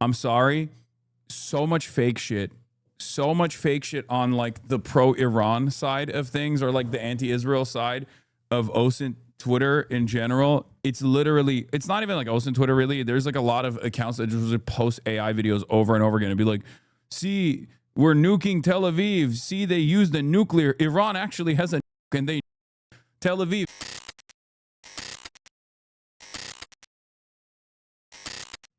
I'm sorry. So much fake shit. So much fake shit on like the pro-Iran side of things, or like the anti-Israel side of OSINT Twitter in general. It's literally, it's not even like OSINT Twitter really. There's like a lot of accounts that just post AI videos over and over again and be like, see, we're nuking Tel Aviv. See, they used the nuclear. Iran actually has a nuke and they Tel Aviv.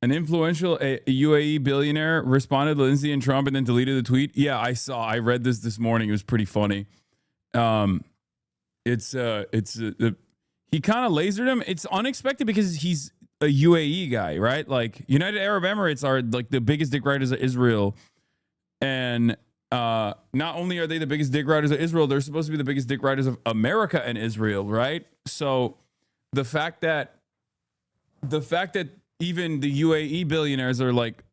An influential UAE billionaire responded to Lindsay and Trump and then deleted the tweet. Yeah, I read this morning. It was pretty funny. He kind of lasered him. It's unexpected because he's a UAE guy, right? Like United Arab Emirates are like the biggest dick riders of Israel. And not only are they the biggest dick riders of Israel, they're supposed to be the biggest dick riders of America and Israel, right? So the fact that even the UAE billionaires are like,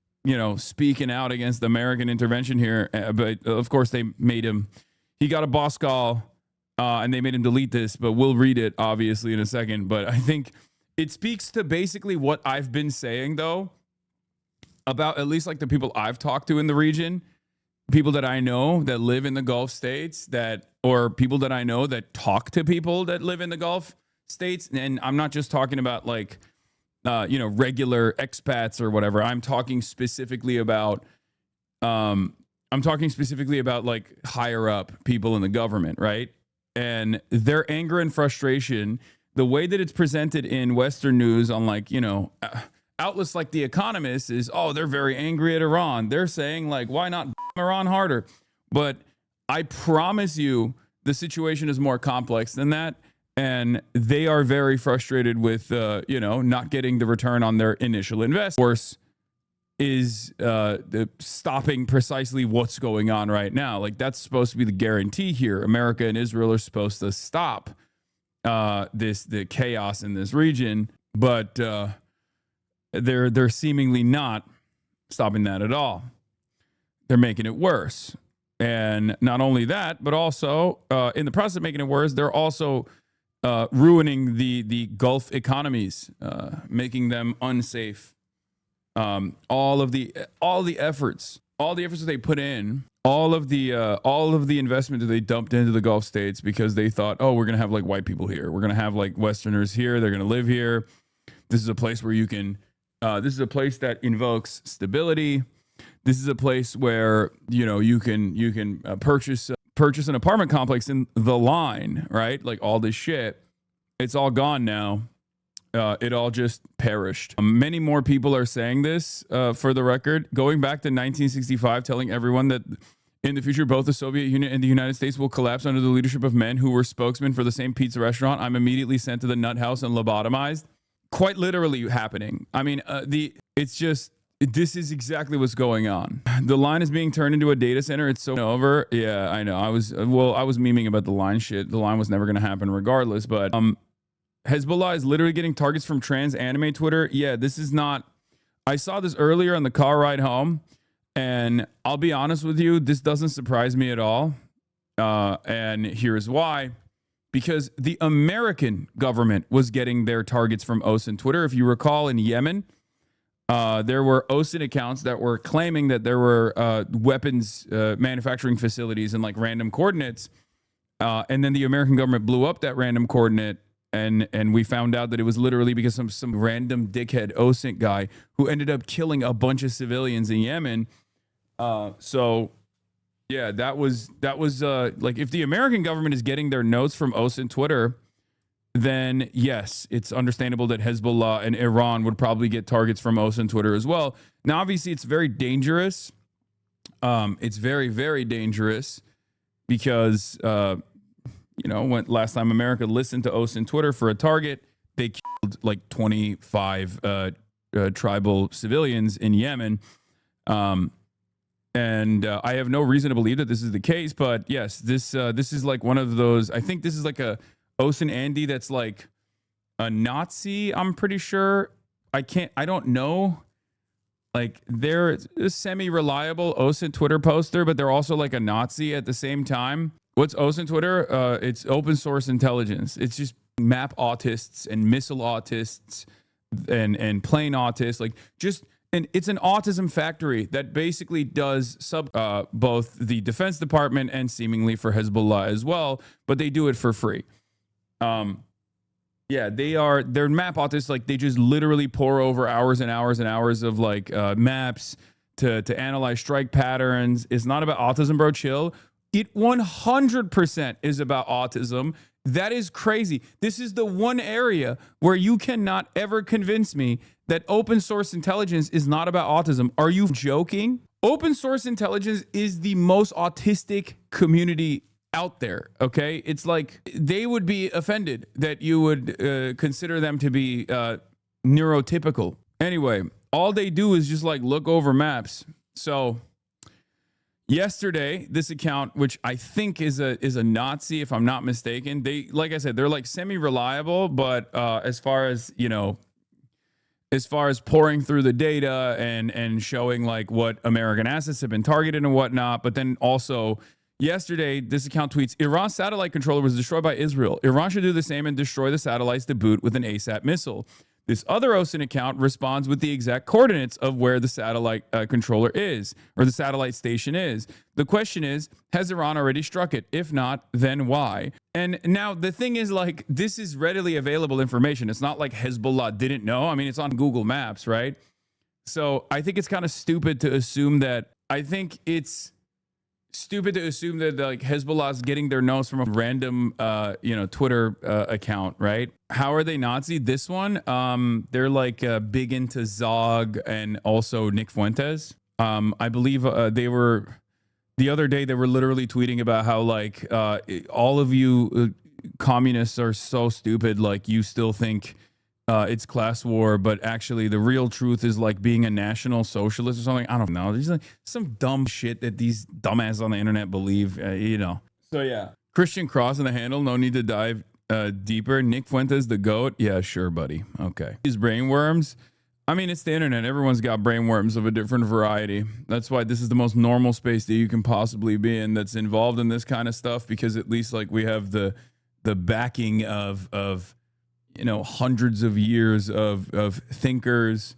speaking out against American intervention here. But of course they made him, he got a boss call and they made him delete this, but we'll read it obviously in a second. But I think it speaks to basically what I've been saying though, about at least like the people I've talked to in the region, people that I know that live in the Gulf states or people that I know that talk to people that live in the Gulf states. And I'm not just talking about like, regular expats or whatever. I'm talking specifically about like higher up people in the government, right? And their anger and frustration, the way that it's presented in Western news on like, outlets like The Economist is, they're very angry at Iran. They're saying like, why not Iran harder? But I promise you the situation is more complex than that. And they are very frustrated with, not getting the return on their initial investment. Of course, is stopping precisely what's going on right now. Like that's supposed to be the guarantee here. America and Israel are supposed to stop the chaos in this region, but they're seemingly not stopping that at all. They're making it worse, and not only that, but also in the process of making it worse, they're also ruining the Gulf economies, making them unsafe. All the efforts that they put in, all of the investment that they dumped into the Gulf states because they thought, we're gonna have like white people here, we're gonna have like Westerners here, they're gonna live here. This is a place where you can. This is a place that invokes stability. This is a place where you can purchase an apartment complex in the line, right? Like all this shit, it's all gone now. It all just perished. Many more people are saying this, for the record, going back to 1965, telling everyone that in the future, both the Soviet Union and the United States will collapse under the leadership of men who were spokesmen for the same pizza restaurant. I'm immediately sent to the nut house and lobotomized. Quite literally happening. I mean, this is exactly what's going on. The line is being turned into a data center. It's so over. Yeah, I know. I was memeing about the line shit. The line was never going to happen regardless. But Hezbollah is literally getting targets from trans anime Twitter. Yeah, this is not. I saw this earlier on the car ride home, and I'll be honest with you, this doesn't surprise me at all. And here's why. Because the American government was getting their targets from OSINT Twitter. If you recall, in Yemen, there were OSINT accounts that were claiming that there were weapons manufacturing facilities in like random coordinates. And then the American government blew up that random coordinate. And we found out that it was literally because some random dickhead OSINT guy who ended up killing a bunch of civilians in Yemen. Yeah, that was like, if the American government is getting their notes from OSINT Twitter, then yes, it's understandable that Hezbollah and Iran would probably get targets from OSINT Twitter as well. Now, obviously, it's very dangerous. It's very, very dangerous because, when last time America listened to OSINT Twitter for a target, they killed like 25 tribal civilians in Yemen. And I have no reason to believe that this is the case, but yes, this is like one of those. I think this is like a OSINT Andy that's like a Nazi. I'm pretty sure. I don't know. Like they're a semi-reliable OSINT Twitter poster, but they're also like a Nazi at the same time. What's OSINT Twitter? It's open source intelligence. It's just map autists and missile autists and plane autists. Like just And it's an autism factory that basically does both the Defense Department and seemingly for Hezbollah as well, but they do it for free. Yeah, they're map autists. Like, they just literally pour over hours and hours and hours of like maps to analyze strike patterns. It's not about autism, bro. Chill. It 100% is about autism. That is crazy. This is the one area where you cannot ever convince me that open source intelligence is not about autism. Are you joking? Open source intelligence is the most autistic community out there, okay? It's like they would be offended that you would consider them to be neurotypical. Anyway, all they do is just like look over maps. So yesterday, this account, which I think is a Nazi, if I'm not mistaken, they, like I said, they're like semi-reliable, but as far as, you know, as far as pouring through the data and showing like what American assets have been targeted and whatnot, but then also yesterday, this account tweets, Iran's satellite controller was destroyed by Israel. Iran should do the same and destroy the satellites to boot with an ASAP missile. This other OSINT account responds with the exact coordinates of where the satellite controller is, or the satellite station is. The question is, has Iran already struck it? If not, then why? And now the thing is, like, this is readily available information. It's not like Hezbollah didn't know. I mean, it's on Google Maps, right? So I think it's kind of stupid to assume that, like Hezbollah is getting their nose from a random, Twitter account, right? How are they Nazi? This one, they're like big into Zog and also Nick Fuentes. I believe they were the other day. They were literally tweeting about how like all of you communists are so stupid. Like, you still think it's class war, but actually the real truth is like being a national socialist or something. I don't know. There's like some dumb shit that these dumbasses on the internet believe, So yeah, Christian Cross in the handle. No need to dive deeper. Nick Fuentes, the GOAT. Yeah, sure, buddy. Okay. These brain worms. I mean, it's the internet. Everyone's got brain worms of a different variety. That's why this is the most normal space that you can possibly be in that's involved in this kind of stuff, because at least like we have the backing of hundreds of years of thinkers,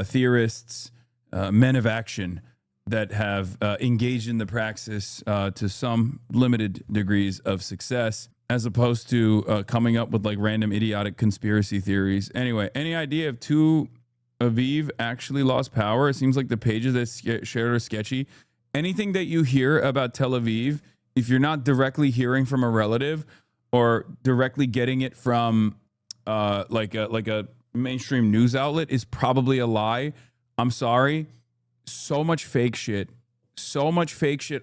theorists, men of action that have engaged in the praxis to some limited degrees of success, as opposed to coming up with like random idiotic conspiracy theories. Anyway, any idea if Aviv actually lost power? It seems like the pages that shared are sketchy. Anything that you hear about Tel Aviv, if you're not directly hearing from a relative or directly getting it from like a mainstream news outlet, is probably a lie. I'm sorry. So much fake shit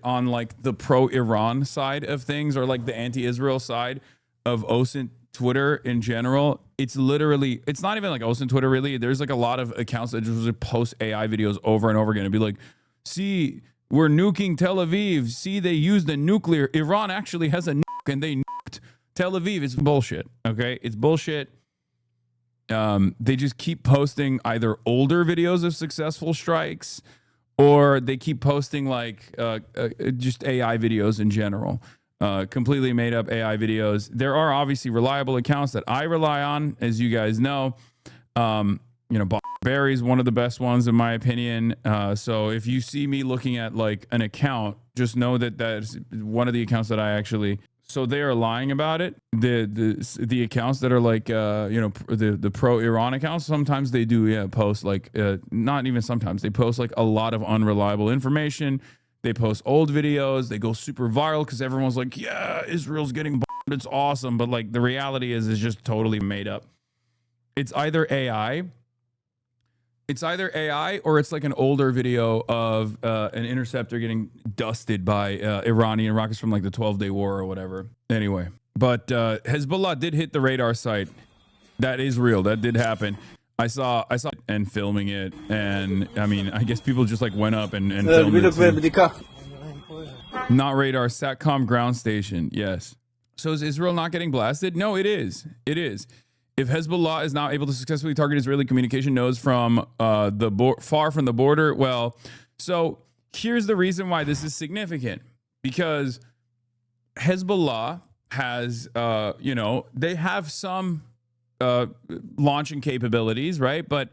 on like the pro-Iran side of things, or like the anti-Israel side of OSINT Twitter in general. It's literally, it's not even like OSINT Twitter really. There's like a lot of accounts that just post AI videos over and over again and be like, see, we're nuking Tel Aviv. See, they used the nuclear. Iran actually has a nuke and they nuked Tel Aviv. It's bullshit. Okay. It's bullshit. They just keep posting either older videos of successful strikes, or they keep posting like just AI videos in general, completely made up AI videos. There are obviously reliable accounts that I rely on, as you guys know. Barry is one of the best ones in my opinion. So if you see me looking at like an account, just know that that's one of the accounts that I actually. So they are lying about it. The accounts that are like the pro-Iran accounts, sometimes they do post like not even sometimes, they post like a lot of unreliable information. They post old videos. They go super viral because everyone's like, yeah, Israel's getting bombed. It's awesome. But like the reality is just totally made up. It's either AI. Or it's like an older video of an interceptor getting dusted by Iranian rockets from like the 12-day war or whatever. Anyway, but Hezbollah did hit the radar site. That is real. That did happen. I saw and filming it, and I mean, I guess people just like went up and filmed it too. Not radar, SATCOM ground station. Yes. So is Israel not getting blasted? No, it is. It is. If Hezbollah is now able to successfully target Israeli communication nodes from far from the border, well, so here's the reason why this is significant. Because Hezbollah has, they have some launching capabilities, right? But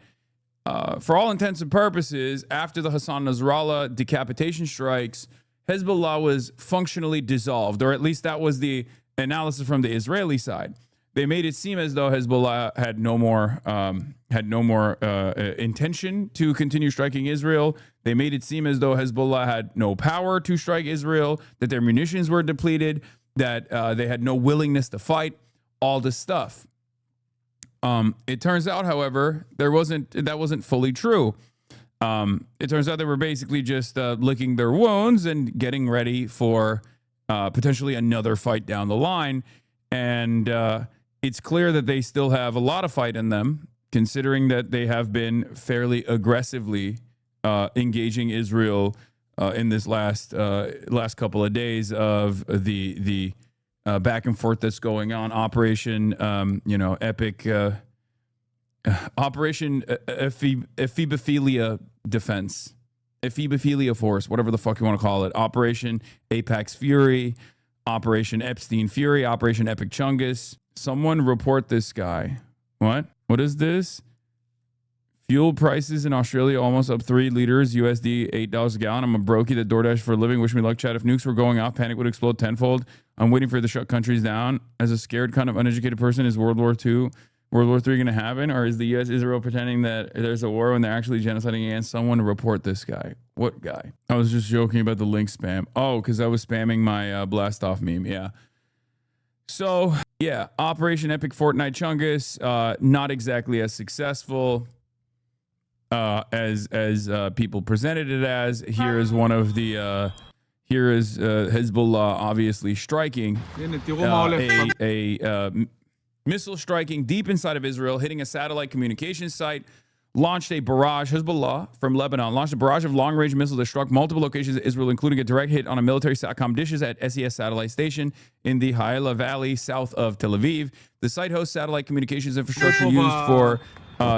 for all intents and purposes, after the Hassan Nasrallah decapitation strikes, Hezbollah was functionally dissolved, or at least that was the analysis from the Israeli side. They made it seem as though Hezbollah had no more intention to continue striking Israel. They made it seem as though Hezbollah had no power to strike Israel, that their munitions were depleted, that they had no willingness to fight, all this stuff. It turns out, however, that wasn't fully true. It turns out they were basically just licking their wounds and getting ready for potentially another fight down the line. And it's clear that they still have a lot of fight in them, considering that they have been fairly aggressively engaging Israel in this last couple of days of the back and forth that's going on. Operation Operation Ephebophilia Defense, Ephebophilia Force, whatever the fuck you want to call it. Operation Apex Fury, Operation Epstein Fury, Operation Epic Chungus. Someone report this guy. What is this? Fuel prices in Australia almost up 3 liters, USD $8 a gallon. I'm a brokey that DoorDash for a living. Wish me luck, chat. If nukes were going off, panic would explode tenfold. I'm waiting for the shut countries down. As a scared, kind of uneducated person, is World War III going to happen? Or is the U.S. Israel pretending that there's a war when they're actually genociding against someone? Report this guy. What guy? I was just joking about the link spam. Oh, because I was spamming my blast off meme. Yeah. So, yeah, Operation Epic Fortnite Chungus, not exactly as successful as people presented it as. Here is one of the here is Hezbollah obviously striking a missile striking deep inside of Israel, hitting a satellite communications site, launched a barrage. Hezbollah from Lebanon launched a barrage of long-range missiles that struck multiple locations in Israel, including a direct hit on a military SATCOM dishes at SES Satellite Station in the Ha'ila Valley, south of Tel Aviv. The site hosts satellite communications infrastructure used for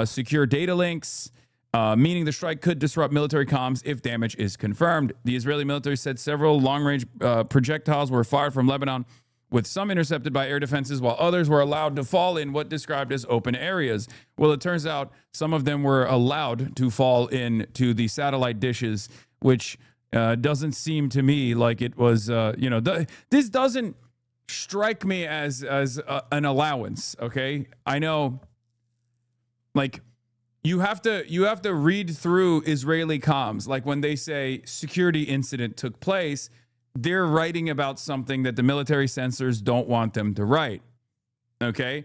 secure data links, meaning the strike could disrupt military comms if damage is confirmed. The Israeli military said several long-range projectiles were fired from Lebanon, with some intercepted by air defenses, while others were allowed to fall in what described as open areas. Well, it turns out some of them were allowed to fall into the satellite dishes, which doesn't seem to me like it was, this doesn't strike me as an allowance, okay? I know, like, you have to read through Israeli comms. Like, when they say security incident took place, they're writing about something that the military censors don't want them to write, okay?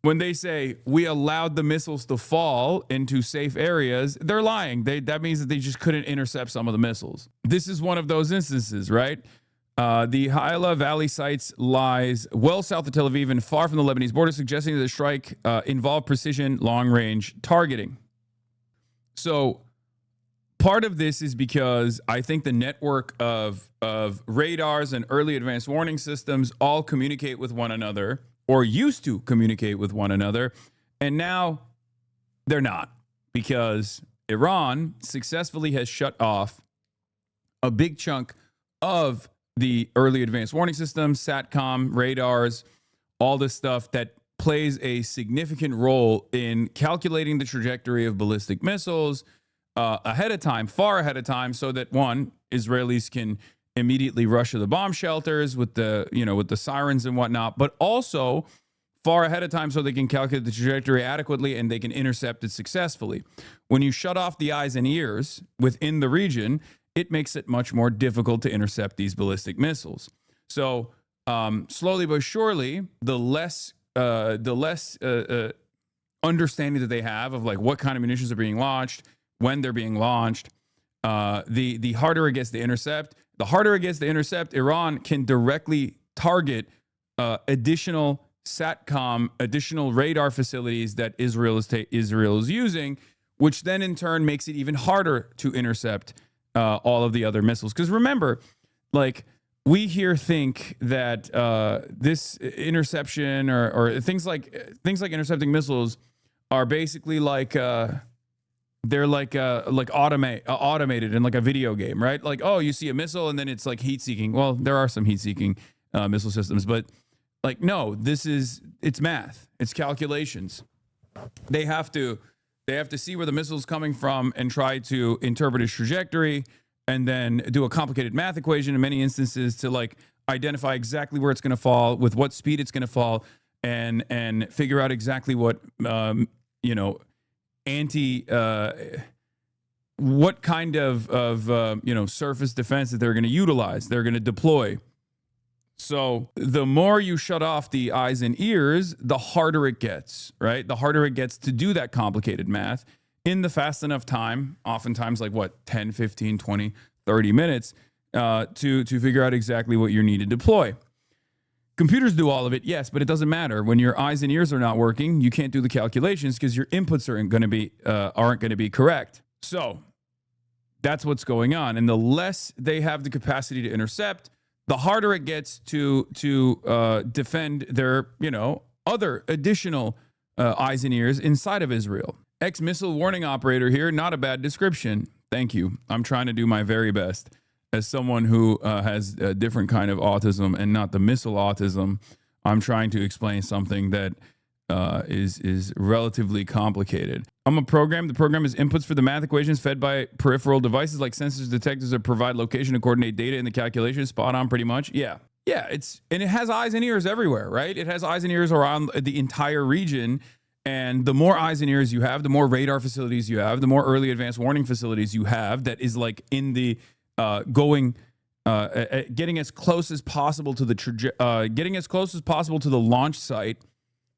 When they say, we allowed the missiles to fall into safe areas, they're lying. That means that they just couldn't intercept some of the missiles. This is one of those instances, right? The Ha'ila Valley sites lies well south of Tel Aviv and far from the Lebanese border, suggesting that the strike involved precision long-range targeting. So part of this is because I think the network of radars and early advanced warning systems all communicate with one another, or used to communicate with one another, and now they're not, because Iran successfully has shut off a big chunk of the early advanced warning systems, SATCOM, radars, all this stuff that plays a significant role in calculating the trajectory of ballistic missiles ahead of time, far ahead of time, so that one, Israelis can immediately rush to the bomb shelters with the sirens and whatnot, but also far ahead of time so they can calculate the trajectory adequately and they can intercept it successfully. When you shut off the eyes and ears within the region, it makes it much more difficult to intercept these ballistic missiles. So slowly but surely, the less understanding that they have of like what kind of munitions are being launched, when they're being launched, the harder it gets to intercept. The harder it gets to intercept, Iran can directly target additional SATCOM, additional radar facilities that Israel is using, which then in turn makes it even harder to intercept all of the other missiles. Because remember, like, we here think that this interception or things like intercepting missiles are basically like they're like automated in like a video game, right? Like, oh, you see a missile and then it's like heat seeking. Well, there are some heat seeking missile systems, but like, no, it's math, it's calculations. They have to They have to see where the missile's coming from and try to interpret its trajectory, and then do a complicated math equation in many instances to like identify exactly where it's going to fall, with what speed it's going to fall, and figure out exactly what what kind of surface defense that they're going to utilize, they're going to deploy. So the more you shut off the eyes and ears, the harder it gets, right? The harder it gets to do that complicated math in the fast enough time, oftentimes like what, 10, 15, 20, 30 minutes to figure out exactly what you need to deploy. Computers do all of it, yes, but it doesn't matter. When your eyes and ears are not working, you can't do the calculations because your inputs aren't going to be correct. So that's what's going on. And the less they have the capacity to intercept, the harder it gets to defend their, other additional eyes and ears inside of Israel. Ex-missile warning operator here, not a bad description. Thank you. I'm trying to do my very best as someone who has a different kind of autism and not the missile autism. I'm trying to explain something that is relatively complicated. I'm a program. The program is inputs for the math equations fed by peripheral devices like sensors, detectors that provide location to coordinate data in the calculation. Spot on, pretty much. Yeah, and it has eyes and ears everywhere, right? It has eyes and ears around the entire region. And the more eyes and ears you have, the more radar facilities you have, the more early advanced warning facilities you have. That is like in the getting as close as possible to the launch site,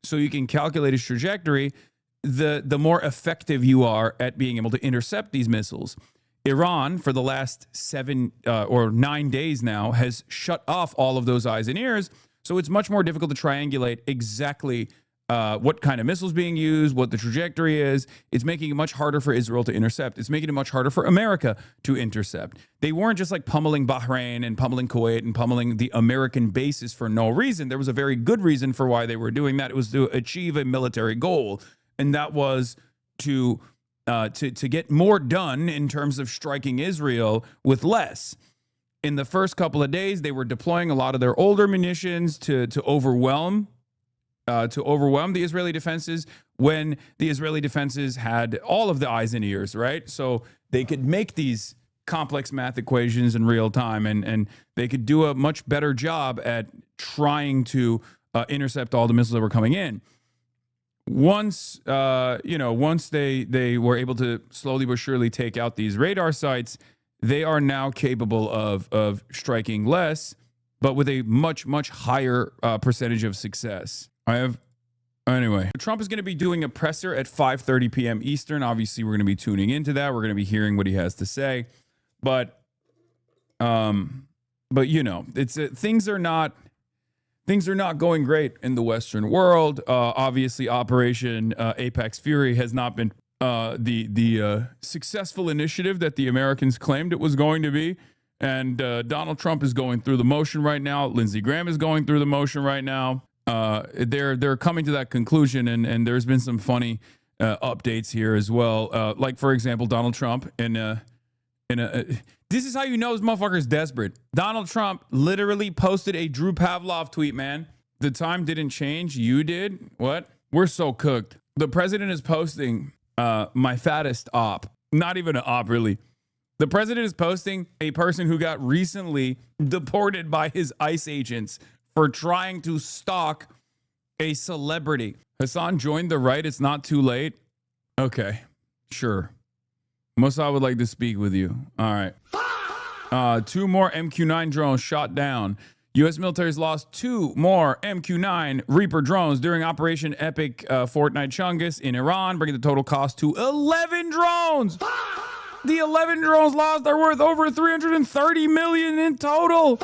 so you can calculate its trajectory, the more effective you are at being able to intercept these missiles. Iran, for the last 7 or 9 days now, has shut off all of those eyes and ears, so it's much more difficult to triangulate exactly what kind of missiles being used, what the trajectory is. It's making it much harder for Israel to intercept. It's making it much harder for America to intercept. They weren't just like pummeling Bahrain and pummeling Kuwait and pummeling the American bases for no reason. There was a very good reason for why they were doing that. It was to achieve a military goal, and that was to get more done in terms of striking Israel with less. In the first couple of days, they were deploying a lot of their older munitions to overwhelm the Israeli defenses when the Israeli defenses had all of the eyes and ears, right? So they could make these complex math equations in real time, and they could do a much better job at trying to intercept all the missiles that were coming in. Once they were able to slowly but surely take out these radar sites, they are now capable of striking less, but with a much, much higher percentage of success. Anyway, Trump is going to be doing a presser at 5:30 p.m. Eastern. Obviously, we're going to be tuning into that. We're going to be hearing what he has to say. But it's things are not going great in the Western world. Obviously, Operation Apex Fury has not been the successful initiative that the Americans claimed it was going to be. And Donald Trump is going through the motion right now. Lindsey Graham is going through the motion right now. They're coming to that conclusion, and there's been some funny updates here as well. Like, for example, Donald Trump this is how you know this motherfucker's desperate. Donald Trump literally posted a Drew Pavlov tweet, man. The time didn't change. You did? What? We're so cooked. The president is posting my fattest op. Not even an op, really. The president is posting a person who got recently deported by his ICE agents for trying to stalk a celebrity. Hasan joined the right. It's not too late. Okay, sure. Mossad would like to speak with you. All right. 2 more MQ-9 drones shot down. U.S. military has lost 2 more MQ-9 Reaper drones during Operation Epic Fortnite Chungus in Iran, bringing the total cost to 11 drones. The 11 drones lost are worth over $330 million in total.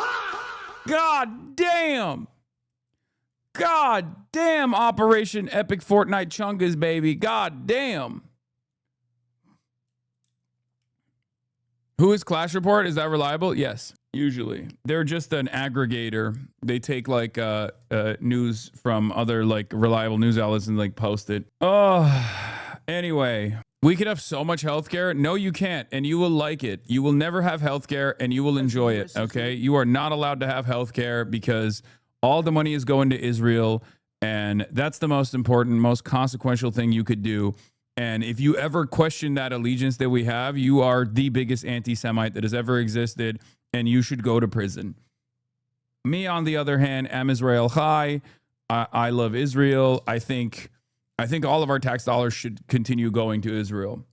God damn. God damn, Operation Epic Fortnite Chungus, baby. God damn. Who is Clash Report? Is that reliable? Yes, usually. They're just an aggregator. They take like news from other like reliable news outlets and like post it. Anyway, we could have so much healthcare. No, you can't, and you will like it. You will never have healthcare, and you will enjoy it. Okay, you are not allowed to have healthcare because all the money is going to Israel, and that's the most important, most consequential thing you could do. And if you ever question that allegiance that we have, you are the biggest anti-Semite that has ever existed, and you should go to prison. Me, on the other hand, am Israel Chai. I love Israel. I think all of our tax dollars should continue going to Israel.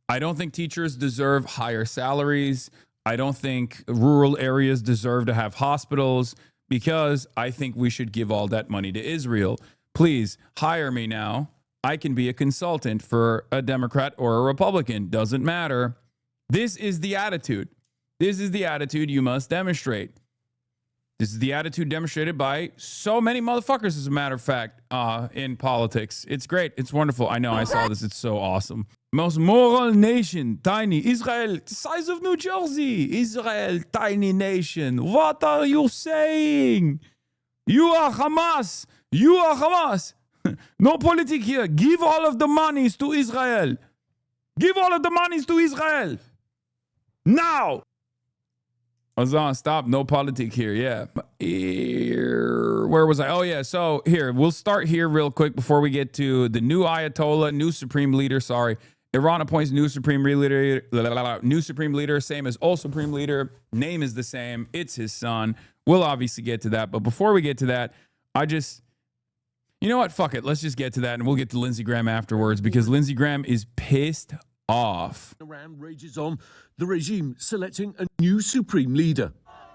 I don't think teachers deserve higher salaries. I don't think rural areas deserve to have hospitals, because I think we should give all that money to Israel. Please hire me now. I can be a consultant for a Democrat or a Republican. Doesn't matter. This is the attitude. This is the attitude you must demonstrate. This is the attitude demonstrated by so many motherfuckers, as a matter of fact, in politics. It's great. It's wonderful. I know, I saw this. It's so awesome. Most moral nation, tiny. Israel, the size of New Jersey. Israel, tiny nation. What are you saying? You are Hamas. You are Hamas. No politics here. Give all of the monies to Israel. Give all of the monies to Israel. Now. Hasan, stop. No politic here. Yeah. Where was I? Oh, yeah. So here, we'll start here real quick before we get to the new Ayatollah, new supreme leader. Sorry. Iran appoints new supreme leader. New supreme leader, same as old supreme leader. Name is the same. It's his son. We'll obviously get to that. But before we get to that, you know what? Fuck it. Let's just get to that, and we'll get to Lindsey Graham afterwards, because Lindsey Graham is pissed off. Iran rages on, the regime selecting a new supreme leader.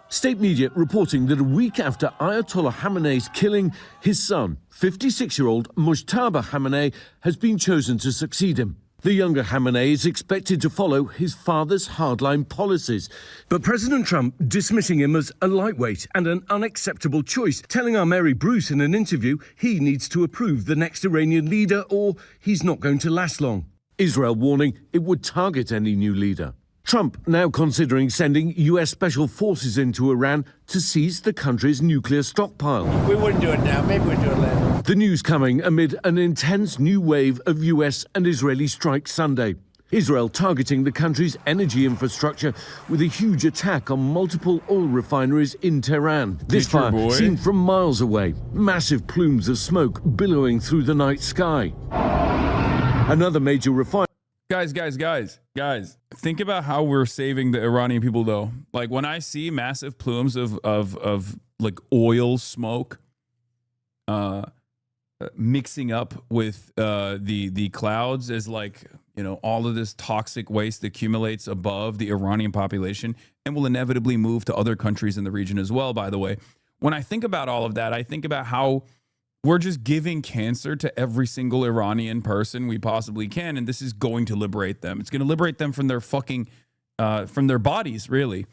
State media reporting that a week after Ayatollah Khamenei's killing, his son, 56-year-old Mujtaba Khamenei, has been chosen to succeed him. The younger Khamenei is expected to follow his father's hardline policies. But President Trump dismissing him as a lightweight and an unacceptable choice, telling our Mary Bruce in an interview he needs to approve the next Iranian leader or he's not going to last long. Israel warning it would target any new leader. Trump now considering sending US special forces into Iran to seize the country's nuclear stockpile. We wouldn't do it now. Maybe we'd do it later. The news coming amid an intense new wave of US and Israeli strikes Sunday. Israel targeting the country's energy infrastructure with a huge attack on multiple oil refineries in Tehran. This fire seen from miles away. Massive plumes of smoke billowing through the night sky. Another major refinery. Guys, think about how we're saving the Iranian people, though. Like, when I see massive plumes of like oil smoke mixing up with the clouds, as, like, you know, all of this toxic waste accumulates above the Iranian population and will inevitably move to other countries in the region as well, by the way. When I think about all of that, I think about how we're just giving cancer to every single Iranian person we possibly can, and this is going to liberate them. It's going to liberate them from their fucking, from their bodies, really.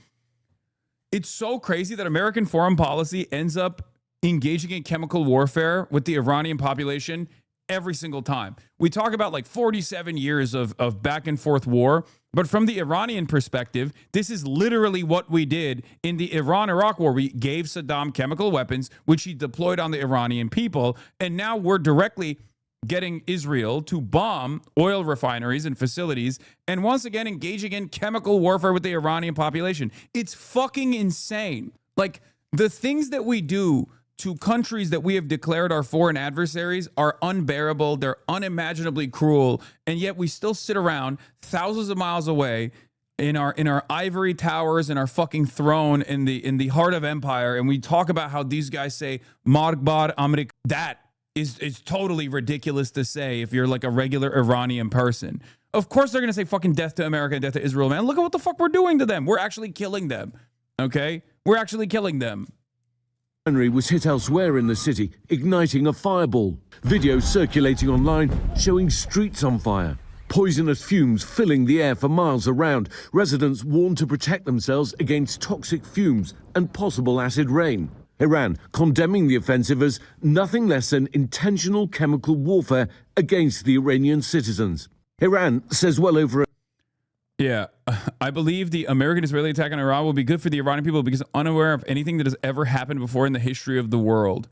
It's so crazy that American foreign policy ends up engaging in chemical warfare with the Iranian population every single time. We talk about like 47 years of back and forth war, but from the Iranian perspective, this is literally what we did in the Iran-Iraq war. We gave Saddam chemical weapons, which he deployed on the Iranian people, and now we're directly getting Israel to bomb oil refineries and facilities, and once again engaging in chemical warfare with the Iranian population. It's fucking insane. Like, the things that we do to countries that we have declared our foreign adversaries are unbearable. They're unimaginably cruel, and yet we still sit around thousands of miles away in our ivory towers and our fucking throne in the heart of empire, and we talk about how these guys say Margbar Amrik. That is totally ridiculous to say if you're like a regular Iranian person. Of course they're gonna say fucking death to America and death to Israel, man. Look at what the fuck we're doing to them. We're actually killing them. Okay? We're actually killing them. Was hit elsewhere in the city, igniting a fireball. Videos circulating online showing streets on fire. Poisonous fumes filling the air for miles around. Residents warned to protect themselves against toxic fumes and possible acid rain. Iran condemning the offensive as nothing less than intentional chemical warfare against the Iranian citizens. Iran says well over. Yeah, I believe the American-Israeli attack on Iran will be good for the Iranian people because unaware of anything that has ever happened before in the history of the world.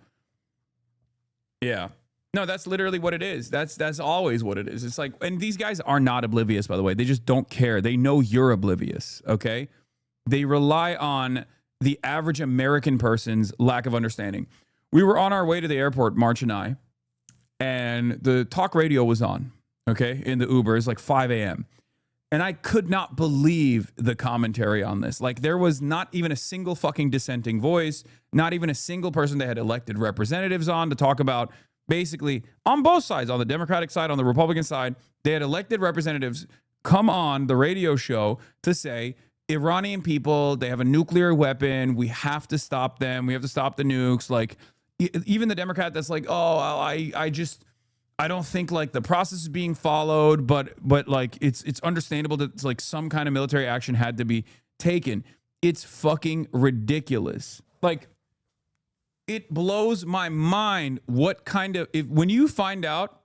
Yeah. No, that's literally what it is. That's always what it is. It's like, and these guys are not oblivious, by the way. They just don't care. They know you're oblivious, okay? They rely on the average American person's lack of understanding. We were on our way to the airport, March and I, and the talk radio was on, okay, in the Ubers, like 5 a.m. And I could not believe the commentary on this. Like, there was not even a single fucking dissenting voice, not even a single person that had elected representatives on to talk about, basically on both sides, on the Democratic side, on the Republican side, they had elected representatives come on the radio show to say, Iranian people, they have a nuclear weapon. We have to stop them. We have to stop the nukes. Like, even the Democrat that's like, oh, I don't think like the process is being followed, but like it's understandable that it's like some kind of military action had to be taken. It's fucking ridiculous. Like, it blows my mind what kind of, when you find out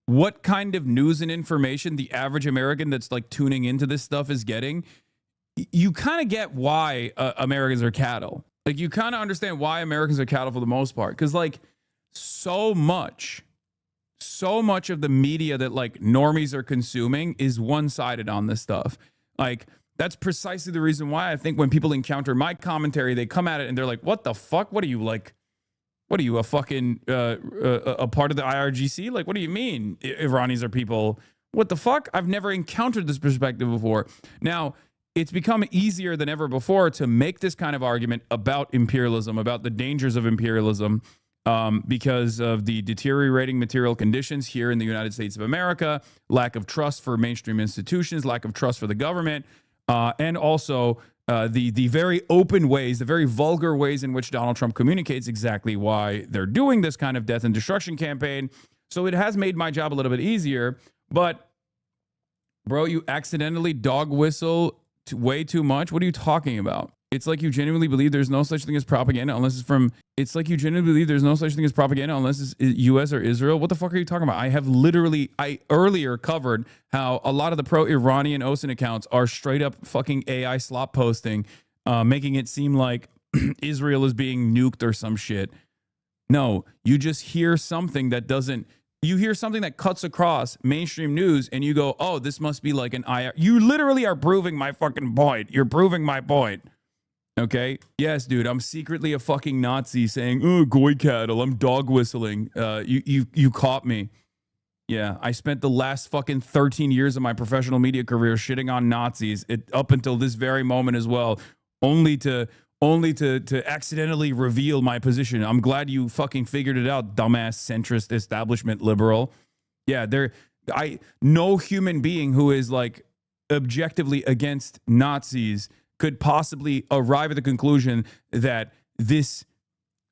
what kind of news and information the average American that's like tuning into this stuff is getting, you kind of get why Americans are cattle. Like, you kind of understand why Americans are cattle for the most part. Because like so much of the media that like normies are consuming is one-sided on this stuff. Like, that's precisely the reason why I think when people encounter my commentary, they come at it and they're like, what the fuck? What are you like? What are you, a fucking a part of the IRGC? Like, what do you mean Iranians are people? What the fuck? I've never encountered this perspective before. Now, it's become easier than ever before to make this kind of argument about imperialism, about the dangers of imperialism, because of the deteriorating material conditions here in the United States of America, lack of trust for mainstream institutions, lack of trust for the government, and also the very open ways, the very vulgar ways in which Donald Trump communicates exactly why they're doing this kind of death and destruction campaign. So it has made my job a little bit easier. But, bro, you accidentally dog whistle way too much. What are you talking about? It's like you genuinely believe there's no such thing as propaganda unless it's from, it's like you genuinely believe there's no such thing as propaganda unless it's US or Israel. What the fuck are you talking about? I earlier covered how a lot of the pro-Iranian OSINT accounts are straight up fucking AI slop posting, making it seem like Israel is being nuked or some shit. No, you just hear something that doesn't, you hear something that cuts across mainstream news and you go, oh, this must be like an IR. You literally are proving my fucking point. You're proving my point. Okay. Yes, dude. I'm secretly a fucking Nazi saying, "Oh, goy cattle." I'm dog whistling. You caught me. Yeah, I spent the last fucking 13 years of my professional media career shitting on Nazis. Up until this very moment as well, only to accidentally reveal my position. I'm glad you fucking figured it out, dumbass centrist establishment liberal. Yeah, no human being who is like objectively against Nazis could possibly arrive at the conclusion that this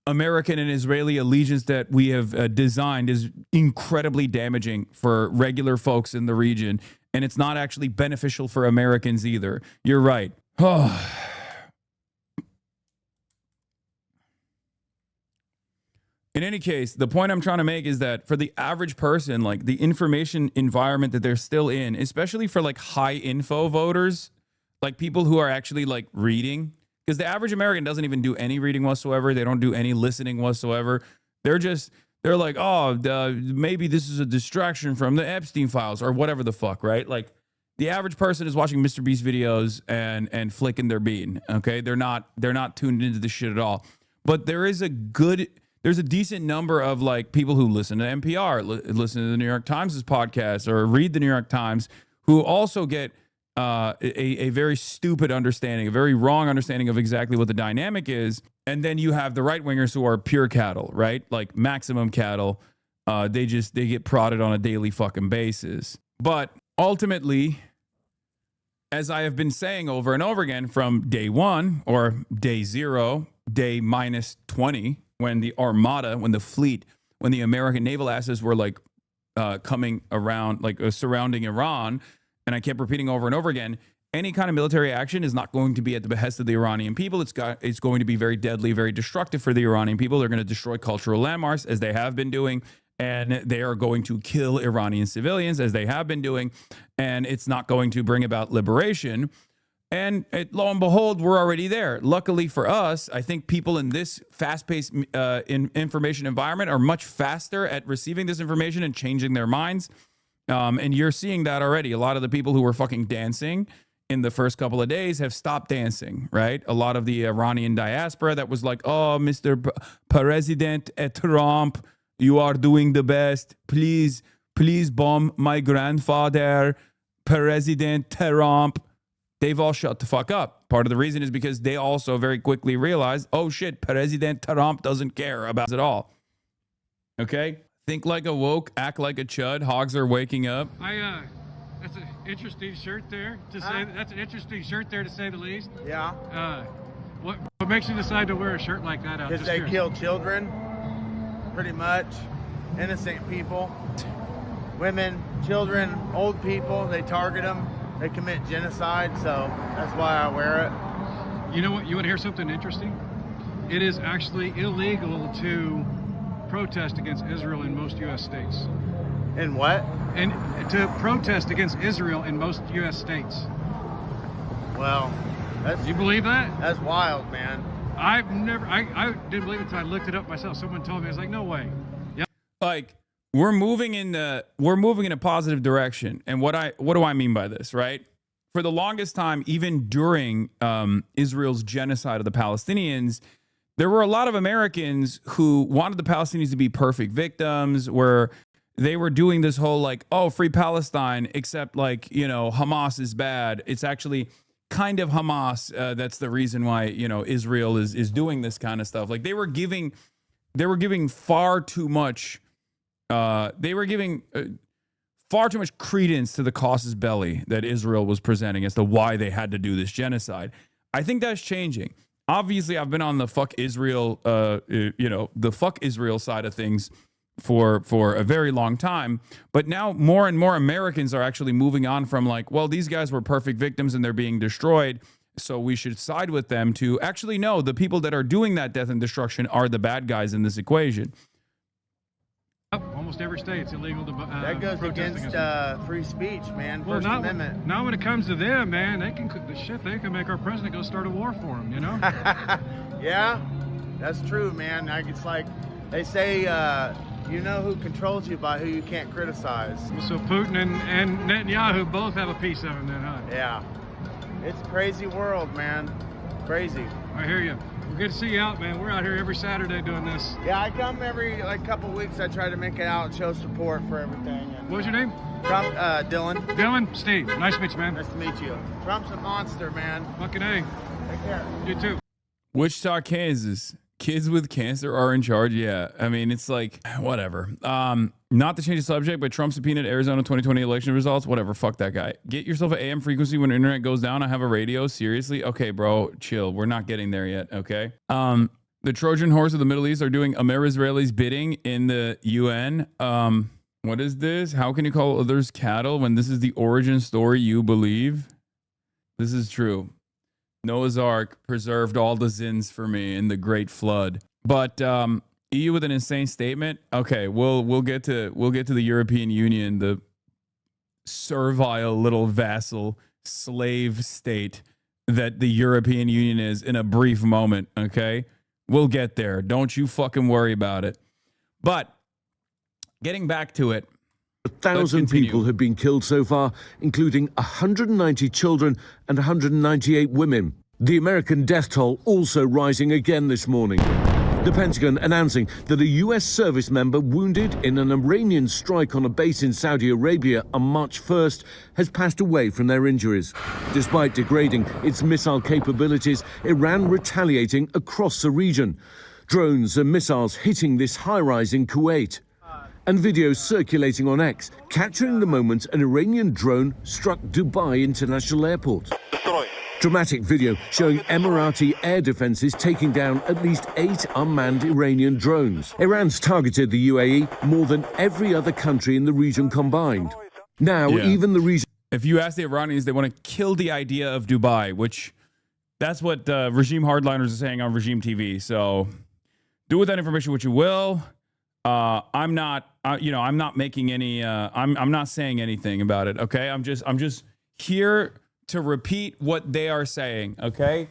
American and Israeli allegiance that we have designed is incredibly damaging for regular folks in the region. And it's not actually beneficial for Americans either. You're right. In any case, the point I'm trying to make is that for the average person, like the information environment that they're still in, especially for like high info voters, like people who are actually like reading, because the average American doesn't even do any reading whatsoever. They don't do any listening whatsoever. They're like, oh, maybe this is a distraction from the Epstein files or whatever the fuck, right? Like the average person is watching Mr. Beast videos and flicking their bean. Okay, they're not tuned into this shit at all. But there's a decent number of like people who listen to NPR, listen to the New York Times' podcast, or read the New York Times, who also get a very stupid understanding, a very wrong understanding of exactly what the dynamic is. And then you have the right wingers who are pure cattle, right? Like maximum cattle. They get prodded on a daily fucking basis. But ultimately, as I have been saying over and over again from day one or day zero, day minus 20, when the armada, when the fleet, when the American naval assets were like coming around, like surrounding Iran, and I kept repeating over and over again, any kind of military action is not going to be at the behest of the Iranian people. It's going to be very deadly, very destructive for the Iranian people. They're going to destroy cultural landmarks, as they have been doing, and they are going to kill Iranian civilians, as they have been doing, and it's not going to bring about liberation. And lo and behold, we're already there. Luckily for us, I think people in this fast-paced information environment are much faster at receiving this information and changing their minds. And you're seeing that already. A lot of the people who were fucking dancing in the first couple of days have stopped dancing, right? A lot of the Iranian diaspora that was like, oh, Mr. President Trump, You are doing the best. Please bomb my grandfather, President Trump. They've all shut the fuck up. Part of the reason is because they also very quickly realized, oh shit, President Trump doesn't care about it all. Okay? Think like a woke, act like a chud. Hogs are waking up. That's an interesting shirt there to say. That's an interesting shirt there to say the least. Yeah. What makes you decide to wear a shirt like that? Because they kill children, pretty much, innocent people, women, children, old people. They target them. They commit genocide. So that's why I wear it. You know what? You want to hear something interesting? It is actually illegal to protest against Israel in most U.S. states. In what? And to protest against Israel in most U.S. states. Well, that's... You believe that? That's wild, man. I didn't believe it until I looked it up myself. Someone told me. I was like, no way. Yeah. Like, we're moving in a positive direction. And what do I mean by this, right? For the longest time, even during Israel's genocide of the Palestinians, there were a lot of Americans who wanted the Palestinians to be perfect victims, where they were doing this whole like, oh, free Palestine, except like, you know, Hamas is bad. It's actually kind of Hamas. That's the reason why, you know, Israel is doing this kind of stuff. Like they were giving far too much. They were giving far too much credence to the casus belli that Israel was presenting as to why they had to do this genocide. I think that's changing. Obviously, I've been on the fuck Israel, the fuck Israel side of things for a very long time. But now more and more Americans are actually moving on from like, well, these guys were perfect victims and they're being destroyed, so we should side with them, to actually, no, the people that are doing that death and destruction are the bad guys in this equation. Almost every state it's illegal to that goes against free speech, man. Well, First Amendment. Now when it comes to them, man, they can make our president go start a war for them, you know? Yeah, that's true, man. Like, it's like they say, you know who controls you by who you can't criticize. So Putin and Netanyahu both have a piece of him then, huh? Yeah. It's a crazy world, man. Crazy. I hear you. Well, good to see you out, man. We're out here every Saturday doing this. Yeah, I come every couple weeks. I try to make it out and show support for everything. And, What's your name? Trump, Dylan. Dylan? Steve. Nice to meet you, man. Nice to meet you. Trump's a monster, man. Fucking A. Take care. You too. Wichita, Kansas. Kids with cancer are in charge. Yeah. I mean, it's like, whatever. Not to change the subject, but Trump subpoenaed Arizona 2020 election results. Whatever. Fuck that guy. Get yourself an AM frequency when the internet goes down. I have a radio. Seriously? Okay, bro. Chill. We're not getting there yet. Okay. The Trojan horse of the Middle East are doing Israelis bidding in the UN. What is this? How can you call others cattle when this is the origin story you believe? This is true. Noah's Ark preserved all the sins for me in the great flood. But EU with an insane statement. Okay, we'll get to the European Union, the servile little vassal slave state that the European Union is, in a brief moment. Okay, we'll get there. Don't you fucking worry about it. But getting back to it. 1,000 people have been killed so far, including 190 children and 198 women. The American death toll also rising again this morning. The Pentagon announcing that a U.S. service member wounded in an Iranian strike on a base in Saudi Arabia on March 1st has passed away from their injuries. Despite degrading its missile capabilities, Iran retaliating across the region. Drones and missiles hitting this high-rise in Kuwait. And videos circulating on X, capturing the moment an Iranian drone struck Dubai International Airport. Dramatic video showing Emirati air defenses taking down at least 8 unmanned Iranian drones. Iran's targeted the UAE more than every other country in the region combined. Now, even the region... If you ask the Iranians, they want to kill the idea of Dubai, which that's what regime hardliners are saying on regime TV. So do with that information what you will. I'm not making any. I'm not saying anything about it. Okay, I'm just here to repeat what they are saying. Okay,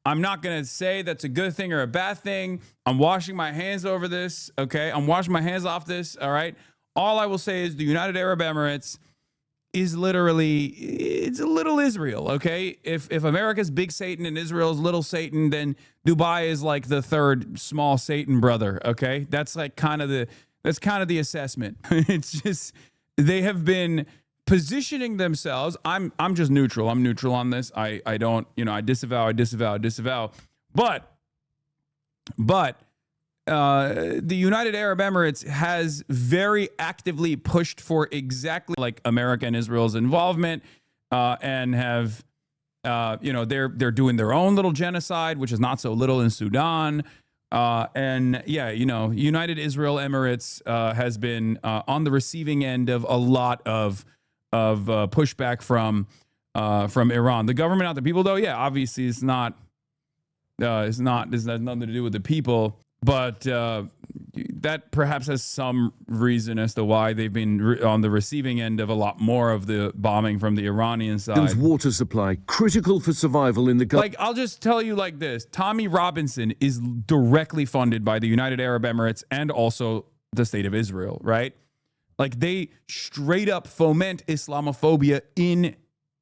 I'm not gonna say that's a good thing or a bad thing. I'm washing my hands over this. Okay, I'm washing my hands off this. All right. All I will say is the United Arab Emirates is literally, it's a little Israel. Okay, if America's big Satan and Israel's little Satan, then Dubai is like the third small Satan brother. Okay, that's like kind of That's kind of the assessment. It's just they have been positioning themselves. I'm just neutral. I'm neutral on this. I don't, I disavow. But the United Arab Emirates has very actively pushed for exactly like America and Israel's involvement, and have, they're doing their own little genocide, which is not so little in Sudan. And yeah, United Israel Emirates has been on the receiving end of a lot of pushback from Iran. The government, not the people, though. Yeah, obviously it's not. This has nothing to do with the people, but that perhaps has some reason as to why they've been on the receiving end of a lot more of the bombing from the Iranian side. There's water supply, critical for survival in the Gulf. Like, I'll just tell you like this. Tommy Robinson is directly funded by the United Arab Emirates and also the state of Israel, right? Like, they straight up foment Islamophobia in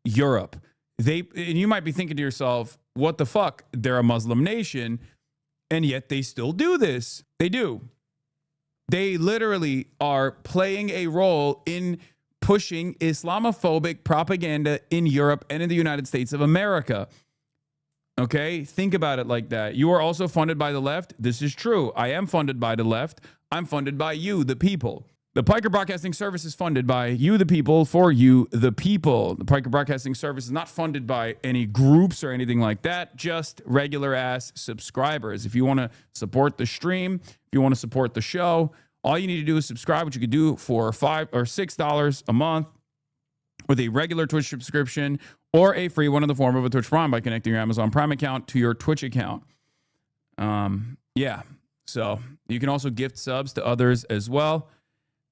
Europe. And you might be thinking to yourself, what the fuck? They're a Muslim nation, and yet they still do this. They do. They literally are playing a role in pushing Islamophobic propaganda in Europe and in the United States of America. Okay? Think about it like that. You are also funded by the left. This is true. I am funded by the left. I'm funded by you, the people. The Piker Broadcasting Service is funded by you, the people, for you, the people. The Piker Broadcasting Service is not funded by any groups or anything like that, just regular-ass subscribers. If you want to support the stream, if you want to support the show, all you need to do is subscribe, which you could do for $5 or $6 a month with a regular Twitch subscription or a free one in the form of a Twitch Prime by connecting your Amazon Prime account to your Twitch account. Yeah, so you can also gift subs to others as well.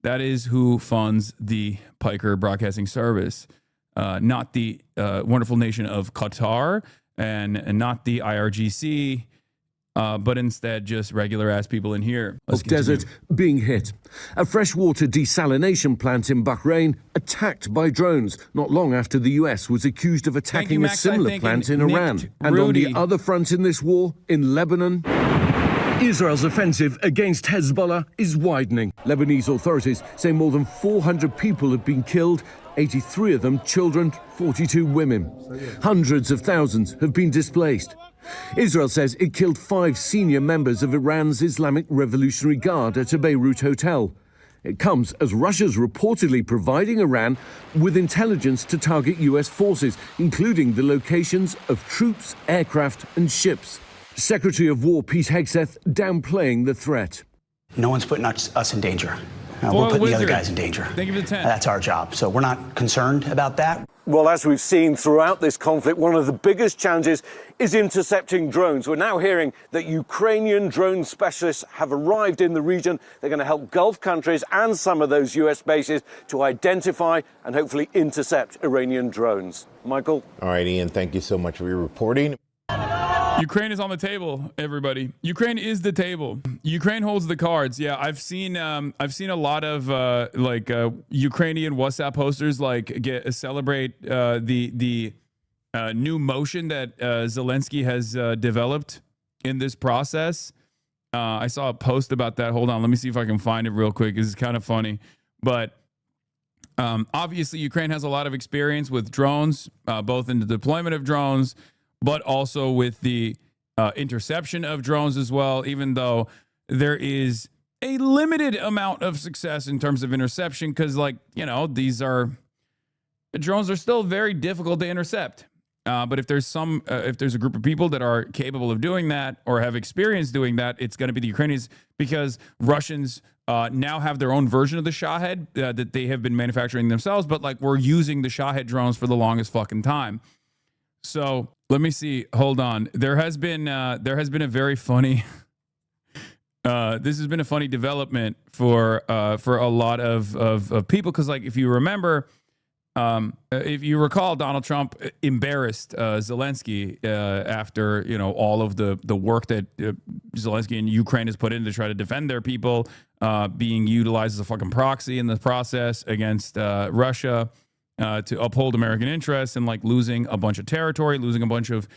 That is who funds the Piker Broadcasting Service, not the wonderful nation of Qatar and not the IRGC, but instead just regular ass people in here. Desert being hit. A freshwater desalination plant in Bahrain attacked by drones not long after the US was accused of attacking a similar plant in Iran. And on the other front in this war, in Lebanon, Israel's offensive against Hezbollah is widening. Lebanese authorities say more than 400 people have been killed, 83 of them children, 42 women. Hundreds of thousands have been displaced. Israel says it killed 5 senior members of Iran's Islamic Revolutionary Guard at a Beirut hotel. It comes as Russia's reportedly providing Iran with intelligence to target US forces, including the locations of troops, aircraft and ships. Secretary of War Pete Hegseth downplaying the threat. No one's putting us in danger. We're putting the other guys in danger. Thank you for the 10. That's our job. So we're not concerned about that. Well, as we've seen throughout this conflict, one of the biggest challenges is intercepting drones. We're now hearing that Ukrainian drone specialists have arrived in the region. They're going to help Gulf countries and some of those US bases to identify and hopefully intercept Iranian drones. Michael? All right, Ian, thank you so much for your reporting. Ukraine is on the table, everybody. Ukraine is the table. Ukraine holds the cards. Yeah, I've seen a lot of Ukrainian WhatsApp posters celebrate the new motion that Zelensky has developed in this process. I saw a post about that. Hold on, let me see if I can find it real quick. This is kind of funny, but obviously Ukraine has a lot of experience with drones, both in the deployment of drones, but also with the interception of drones as well, even though there is a limited amount of success in terms of interception because, these drones are still very difficult to intercept. But if there's a group of people that are capable of doing that or have experience doing that, it's going to be the Ukrainians, because Russians now have their own version of the Shahed that they have been manufacturing themselves, but we're using the Shahed drones for the longest fucking time. So let me see. Hold on. There has been a very funny. This has been a funny development for a lot of people, because if you remember, if you recall, Donald Trump embarrassed Zelensky after all of the work that Zelensky and Ukraine has put in to try to defend their people, being utilized as a fucking proxy in the process against Russia. To uphold American interests and losing a bunch of territory, losing a bunch of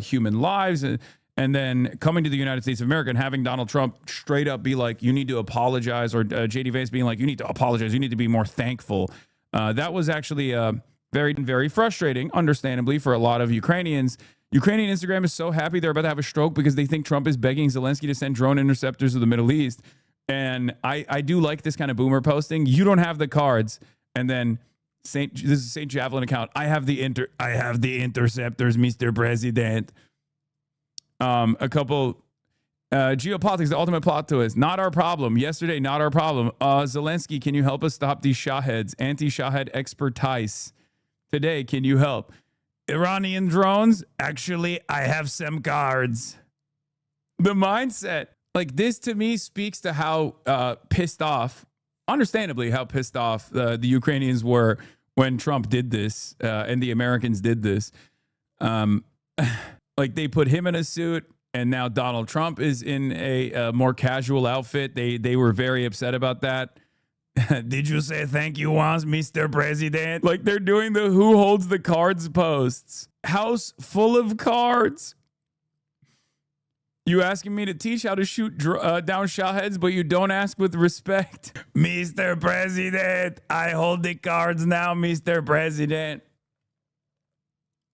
human lives. And and then coming to the United States of America and having Donald Trump straight up be like, you need to apologize, or JD Vance being like, you need to apologize, you need to be more thankful. That was actually very, very frustrating, understandably, for a lot of Ukrainians. Ukrainian Instagram is so happy they're about to have a stroke because they think Trump is begging Zelensky to send drone interceptors to the Middle East. And I do like this kind of boomer posting. You don't have the cards. And then this is St. Javelin account. I have the interceptors, Mr. President. A couple geopolitics, the ultimate plot twist. Not our problem. Yesterday, not our problem. Zelensky, can you help us stop these Shaheds? Anti-Shahed expertise. Today, can you help? Iranian drones? Actually, I have some cards. The mindset. Like, this to me speaks to how pissed off, understandably, how pissed off the Ukrainians were when Trump did this and the Americans did this. Like, they put him in a suit, and now Donald Trump is in a more casual outfit. They were very upset about that. Did you say thank you once, Mr. President? Like, they're doing the who holds the cards posts. House full of cards. You asking me to teach how to shoot down Shaheds, but you don't ask with respect. Mr. President, I hold the cards now, Mr. President.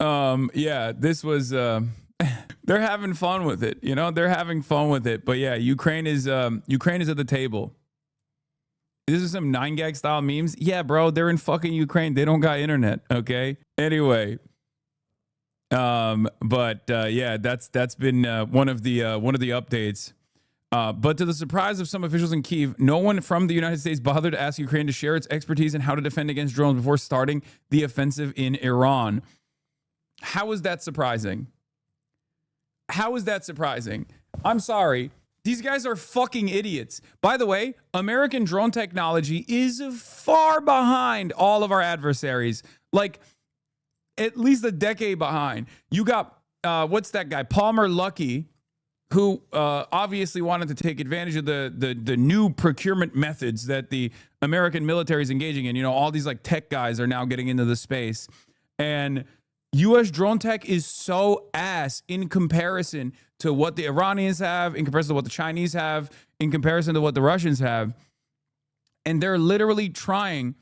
Yeah, this was, they're having fun with it. You know, they're having fun with it. But yeah, Ukraine is at the table. This is some 9gag style memes. Yeah, bro, they're in fucking Ukraine. They don't got internet. Okay. Anyway. Yeah, that's been one of the updates. But to the surprise of some officials in Kyiv, no one from the United States bothered to ask Ukraine to share its expertise in how to defend against drones before starting the offensive in Iran. How is that surprising? How is that surprising? I'm sorry. These guys are fucking idiots. By the way, American drone technology is far behind all of our adversaries. Like, at least a decade behind. You got, what's that guy? Palmer Luckey, who obviously wanted to take advantage of the new procurement methods that the American military is engaging in. You know, all these like tech guys are now getting into the space. And U.S. drone tech is so ass in comparison to what the Iranians have, in comparison to what the Chinese have, in comparison to what the Russians have. And they're literally trying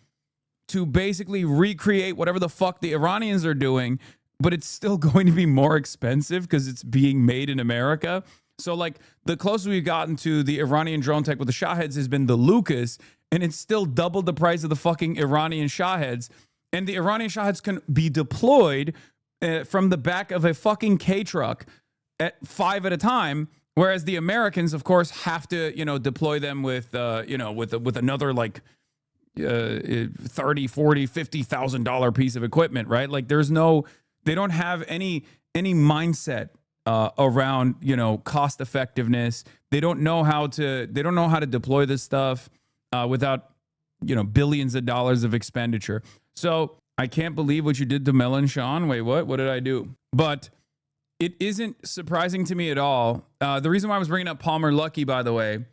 to basically recreate whatever the fuck the Iranians are doing, but it's still going to be more expensive because it's being made in America. So like the closest we've gotten to the Iranian drone tech with the Shaheds has been the Lucas, and it's still double the price of the fucking Iranian Shaheds. And the Iranian Shaheds can be deployed from the back of a fucking K-truck at 5 at a time, whereas the Americans, of course, have to, you know, deploy them with, with another like $30, $40, $50,000 piece of equipment, right? Like they don't have any mindset around, you know, cost effectiveness. They don't know how to deploy this stuff without, you know, billions of dollars of expenditure. So I can't believe what you did to Mélenchon. Wait, what? What did I do? But it isn't surprising to me at all. The reason why I was bringing up Palmer Luckey, by the way,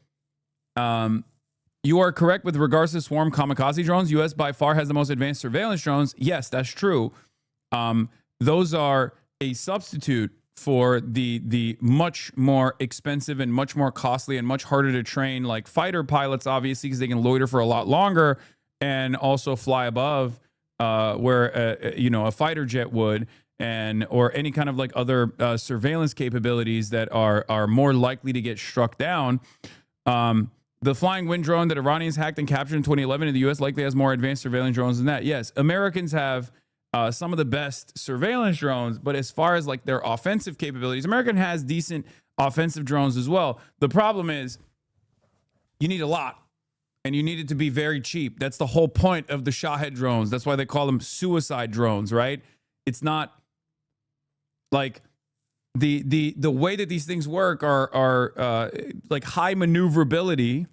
you are correct with regards to swarm kamikaze drones. U.S. by far has the most advanced surveillance drones. Yes, that's true. Those are a substitute for the much more expensive and much more costly and much harder to train like fighter pilots, obviously, because they can loiter for a lot longer and also fly above where a fighter jet would, and or any kind of like other surveillance capabilities that are more likely to get struck down. The flying wind drone that Iranians hacked and captured in 2011 in the U.S. likely has more advanced surveillance drones than that. Yes, Americans have some of the best surveillance drones, but as far as like their offensive capabilities, American has decent offensive drones as well. The problem is you need a lot, and you need it to be very cheap. That's the whole point of the Shahed drones. That's why they call them suicide drones, right? It's not like the way that these things work are like high maneuverability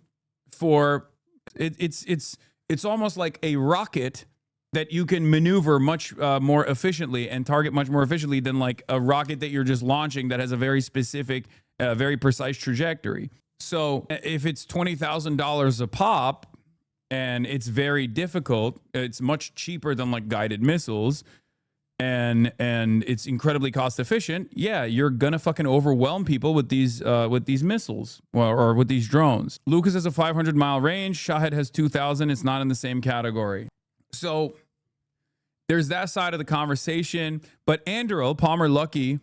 for it. It's almost like a rocket that you can maneuver much more efficiently and target much more efficiently than like a rocket that you're just launching that has a very specific, very precise trajectory. So if it's $20,000 a pop and it's very difficult, it's much cheaper than like guided missiles. and it's incredibly cost efficient, yeah, you're gonna fucking overwhelm people with these missiles or with these drones. Lucas has a 500-mile range. Shahed has 2,000. It's not in the same category. So there's that side of the conversation. But Anduril, Palmer Luckey,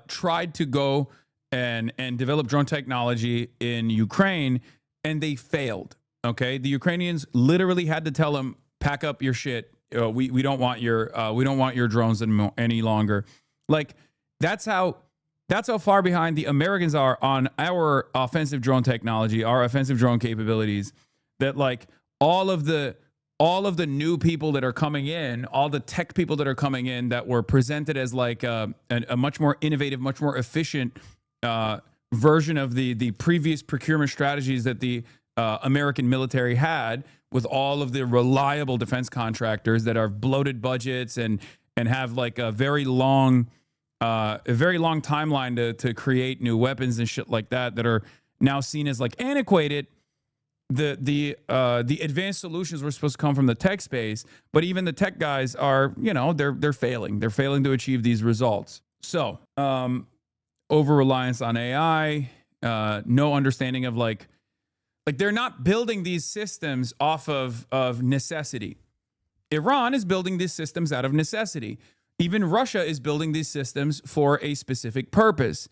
tried to go and develop drone technology in Ukraine, and they failed. Okay, the Ukrainians literally had to tell them, pack up your shit. We don't want your drones any longer. Like that's how far behind the Americans are on our offensive drone technology, our offensive drone capabilities. That like all of the new people that are coming in, all the tech people that are coming in that were presented as like a much more innovative, much more efficient version of the previous procurement strategies that the American military had, with all of the reliable defense contractors that are bloated budgets and have like a very long timeline to create new weapons and shit like that are now seen as like antiquated. The advanced solutions were supposed to come from the tech space, but even the tech guys are, they're failing. They're failing to achieve these results. So over reliance on AI, no understanding of like they're not building these systems off of necessity. Iran is building these systems out of necessity. Even Russia is building these systems for a specific purpose.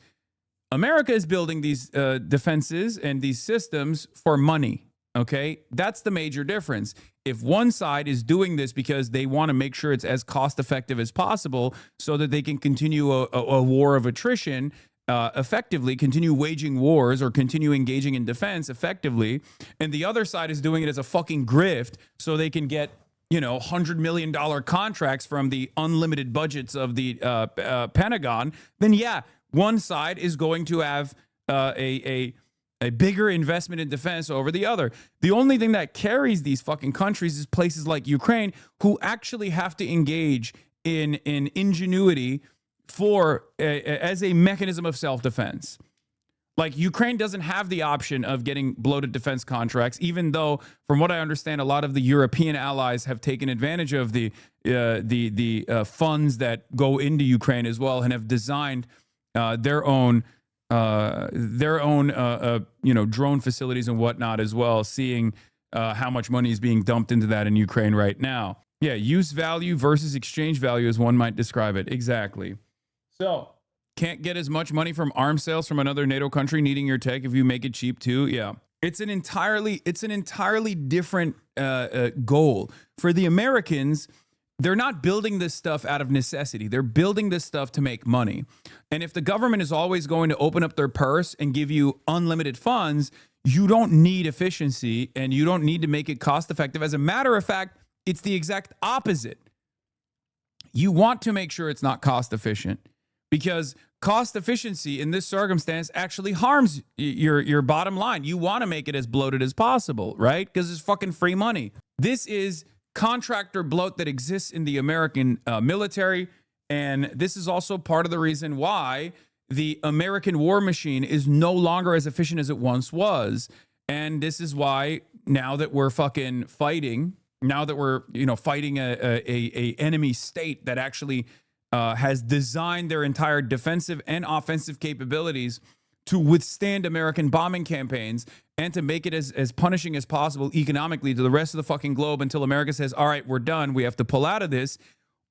America is building these defenses and these systems for money. Okay, that's the major difference. If one side is doing this because they want to make sure it's as cost effective as possible so that they can continue a war of attrition, effectively continue waging wars or continue engaging in defense effectively, and the other side is doing it as a fucking grift so they can get $100 million contracts from the unlimited budgets of the Pentagon, then yeah, one side is going to have a bigger investment in defense over the other. The only thing that carries these fucking countries is places like Ukraine, who actually have to engage in ingenuity as a mechanism of self-defense. Like Ukraine doesn't have the option of getting bloated defense contracts, even though, from what I understand, a lot of the European allies have taken advantage of the funds that go into Ukraine as well, and have designed their own drone facilities and whatnot as well. Seeing how much money is being dumped into that in Ukraine right now. Yeah, use value versus exchange value, as one might describe it. Exactly. So, can't get as much money from arms sales from another NATO country needing your tech if you make it cheap too. Yeah, it's an entirely different goal for the Americans. They're not building this stuff out of necessity. They're building this stuff to make money. And if the government is always going to open up their purse and give you unlimited funds, you don't need efficiency and you don't need to make it cost effective. As a matter of fact, it's the exact opposite. You want to make sure it's not cost efficient, because cost efficiency in this circumstance actually harms your bottom line. You want to make it as bloated as possible, right? Because it's fucking free money. This is contractor bloat that exists in the American military. And this is also part of the reason why the American war machine is no longer as efficient as it once was. And this is why now that we're fucking fighting, now that we're, fighting a enemy state that actually has designed their entire defensive and offensive capabilities to withstand American bombing campaigns and to make it as punishing as possible economically to the rest of the fucking globe until America says, all right, we're done, we have to pull out of this.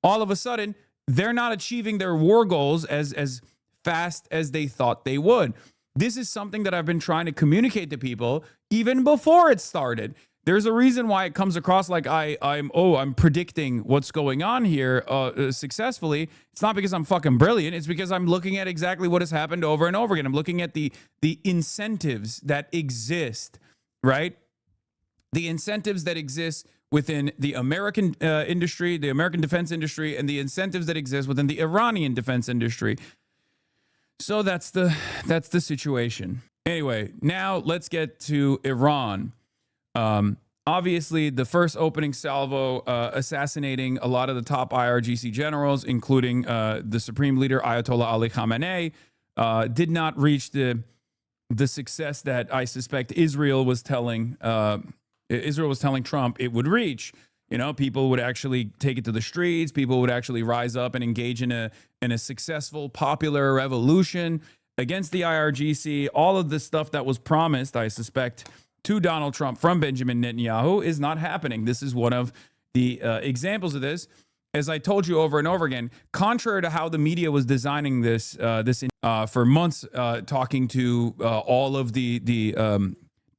All of a sudden, they're not achieving their war goals as fast as they thought they would. This is something that I've been trying to communicate to people even before it started. There's a reason why it comes across like I'm predicting what's going on here successfully. It's not because I'm fucking brilliant. It's because I'm looking at exactly what has happened over and over again. I'm looking at the incentives that exist, right? The incentives that exist within the American industry, the American defense industry, and the incentives that exist within the Iranian defense industry. So that's the situation. Anyway, now let's get to Iran. Obviously, the first opening salvo assassinating a lot of the top IRGC generals, including the supreme leader Ayatollah Ali Khamenei, did not reach the success that I suspect Israel was telling Trump it would reach. You know, people would actually take it to the streets. People would actually rise up and engage in a successful popular revolution against the IRGC. All of the stuff that was promised, I suspect, to Donald Trump from Benjamin Netanyahu is not happening. This is one of the examples of this. As I told you over and over again, contrary to how the media was designing this for months, talking to all of the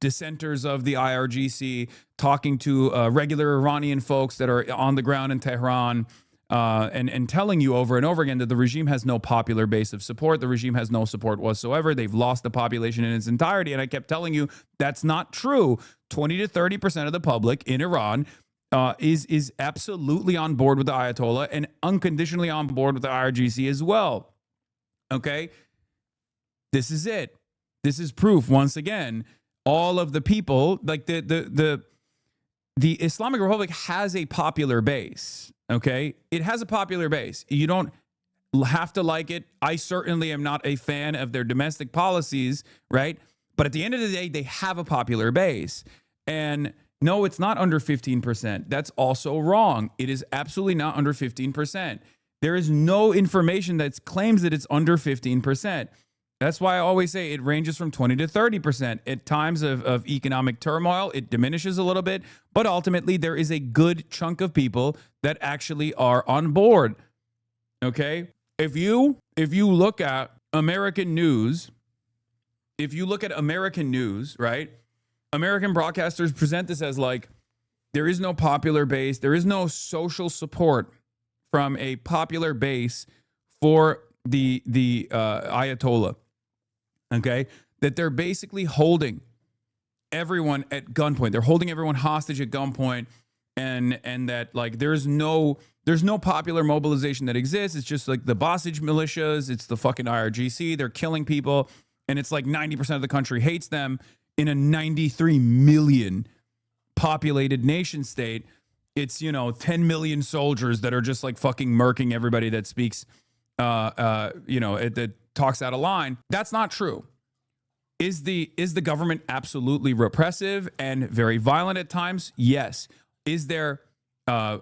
dissenters of the IRGC, talking to regular Iranian folks that are on the ground in Tehran, and telling you over and over again that the regime has no popular base of support. The regime has no support whatsoever. They've lost the population in its entirety. And I kept telling you that's not true. 20 to 30% of the public in Iran is absolutely on board with the Ayatollah and unconditionally on board with the IRGC as well. Okay? This is it. This is proof, once again, all of the people, like the Islamic Republic has a popular base. Okay? It has a popular base. You don't have to like it. I certainly am not a fan of their domestic policies, right? But at the end of the day, they have a popular base. And no, it's not under 15%. That's also wrong. It is absolutely not under 15%. There is no information that claims that it's under 15%. That's why I always say it ranges from 20 to 30%. At times of economic turmoil, it diminishes a little bit, but ultimately there is a good chunk of people that actually are on board. Okay? If you look at American news, right? American broadcasters present this as like, there is no popular base. There is no social support from a popular base for the Ayatollah. Okay? That they're basically holding everyone at gunpoint. They're holding everyone hostage at gunpoint, and that like there's no popular mobilization that exists. It's just like the Basij militias. It's the fucking IRGC. They're killing people, and it's like 90% of the country hates them. In a 93 million populated nation state, it's, 10 million soldiers that are just like fucking murking everybody that speaks, that talks out of line. That's not true. Is the government absolutely repressive and very violent at times? Yes. Is there a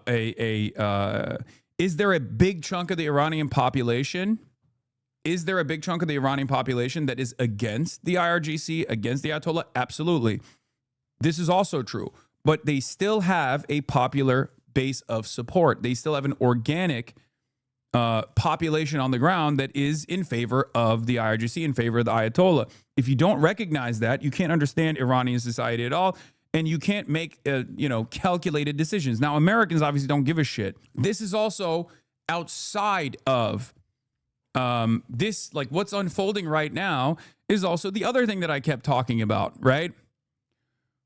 big chunk of the Iranian population? Is there a big chunk of the Iranian population that is against the IRGC, against the Ayatollah? Absolutely. This is also true. But they still have a popular base of support. They still have an organic population on the ground that is in favor of the IRGC, in favor of the Ayatollah. If you don't recognize that, you can't understand Iranian society at all, and you can't make calculated decisions. Now, Americans obviously don't give a shit. This is also outside of this, like what's unfolding right now is also the other thing that I kept talking about, right?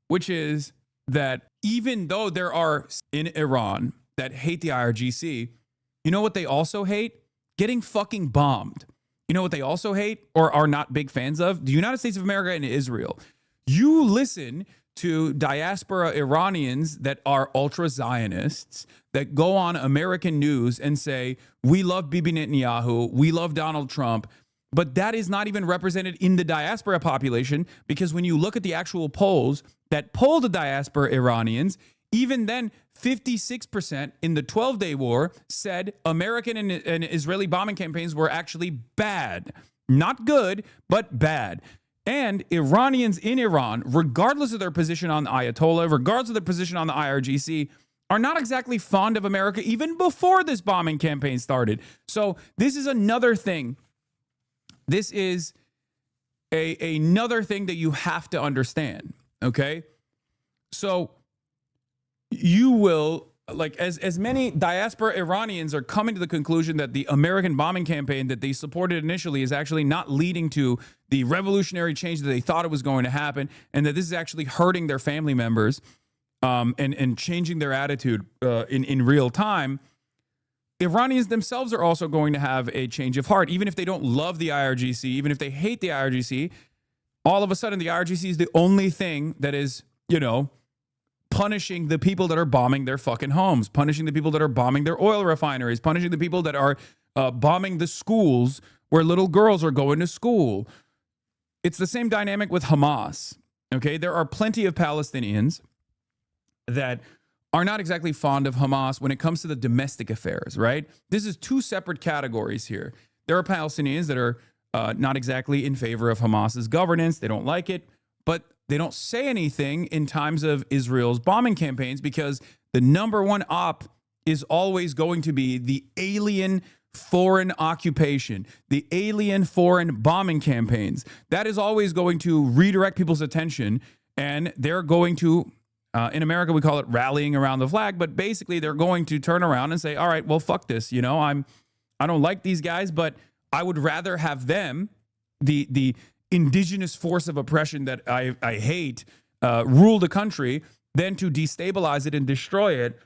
Which is that even though there are in Iran that hate the IRGC, you know what they also hate? Getting fucking bombed. You know what they also hate or are not big fans of? The United States of America and Israel. You listen to diaspora Iranians that are ultra-Zionists that go on American news and say, we love Bibi Netanyahu, we love Donald Trump, but that is not even represented in the diaspora population, because when you look at the actual polls that poll the diaspora Iranians, even then 56% in the 12-day war said American and Israeli bombing campaigns were actually bad. Not good, but bad. And Iranians in Iran, regardless of their position on the Ayatollah, regardless of their position on the IRGC, are not exactly fond of America even before this bombing campaign started. So this is another thing. This is another thing that you have to understand, okay? So you will, like, as many diaspora Iranians are coming to the conclusion that the American bombing campaign that they supported initially is actually not leading to the revolutionary change that they thought it was going to happen, and that this is actually hurting their family members and changing their attitude in real time. Iranians themselves are also going to have a change of heart. Even if they don't love the IRGC, even if they hate the IRGC, all of a sudden the IRGC is the only thing that is, punishing the people that are bombing their fucking homes, punishing the people that are bombing their oil refineries, punishing the people that are bombing the schools where little girls are going to school. It's the same dynamic with Hamas. Okay, there are plenty of Palestinians that are not exactly fond of Hamas when it comes to the domestic affairs, right? This is two separate categories here. There are Palestinians that are not exactly in favor of Hamas's governance. They don't like it, but they don't say anything in times of Israel's bombing campaigns because the number one op is always going to be the alien foreign occupation, the alien foreign bombing campaigns. That is always going to redirect people's attention, and they're going to, in America, we call it rallying around the flag, but basically they're going to turn around and say, all right, well, fuck this. You know, I don't like these guys, but I would rather have them, the indigenous force of oppression that I hate, rule the country than to destabilize it and destroy it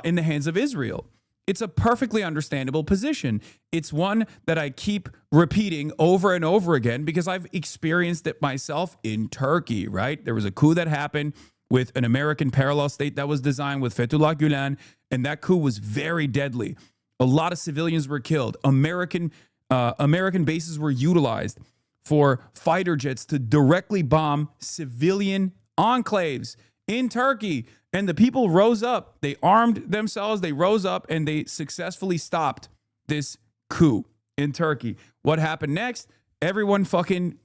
in the hands of Israel. It's a perfectly understandable position. It's one that I keep repeating over and over again because I've experienced it myself in Turkey, right? There was a coup that happened with an American parallel state that was designed with Fethullah Gulen, and that coup was very deadly. A lot of civilians were killed. American bases were utilized for fighter jets to directly bomb civilian enclaves in Turkey. And the people rose up. They armed themselves. They rose up and they successfully stopped this coup in Turkey. What happened next? Everyone fucking,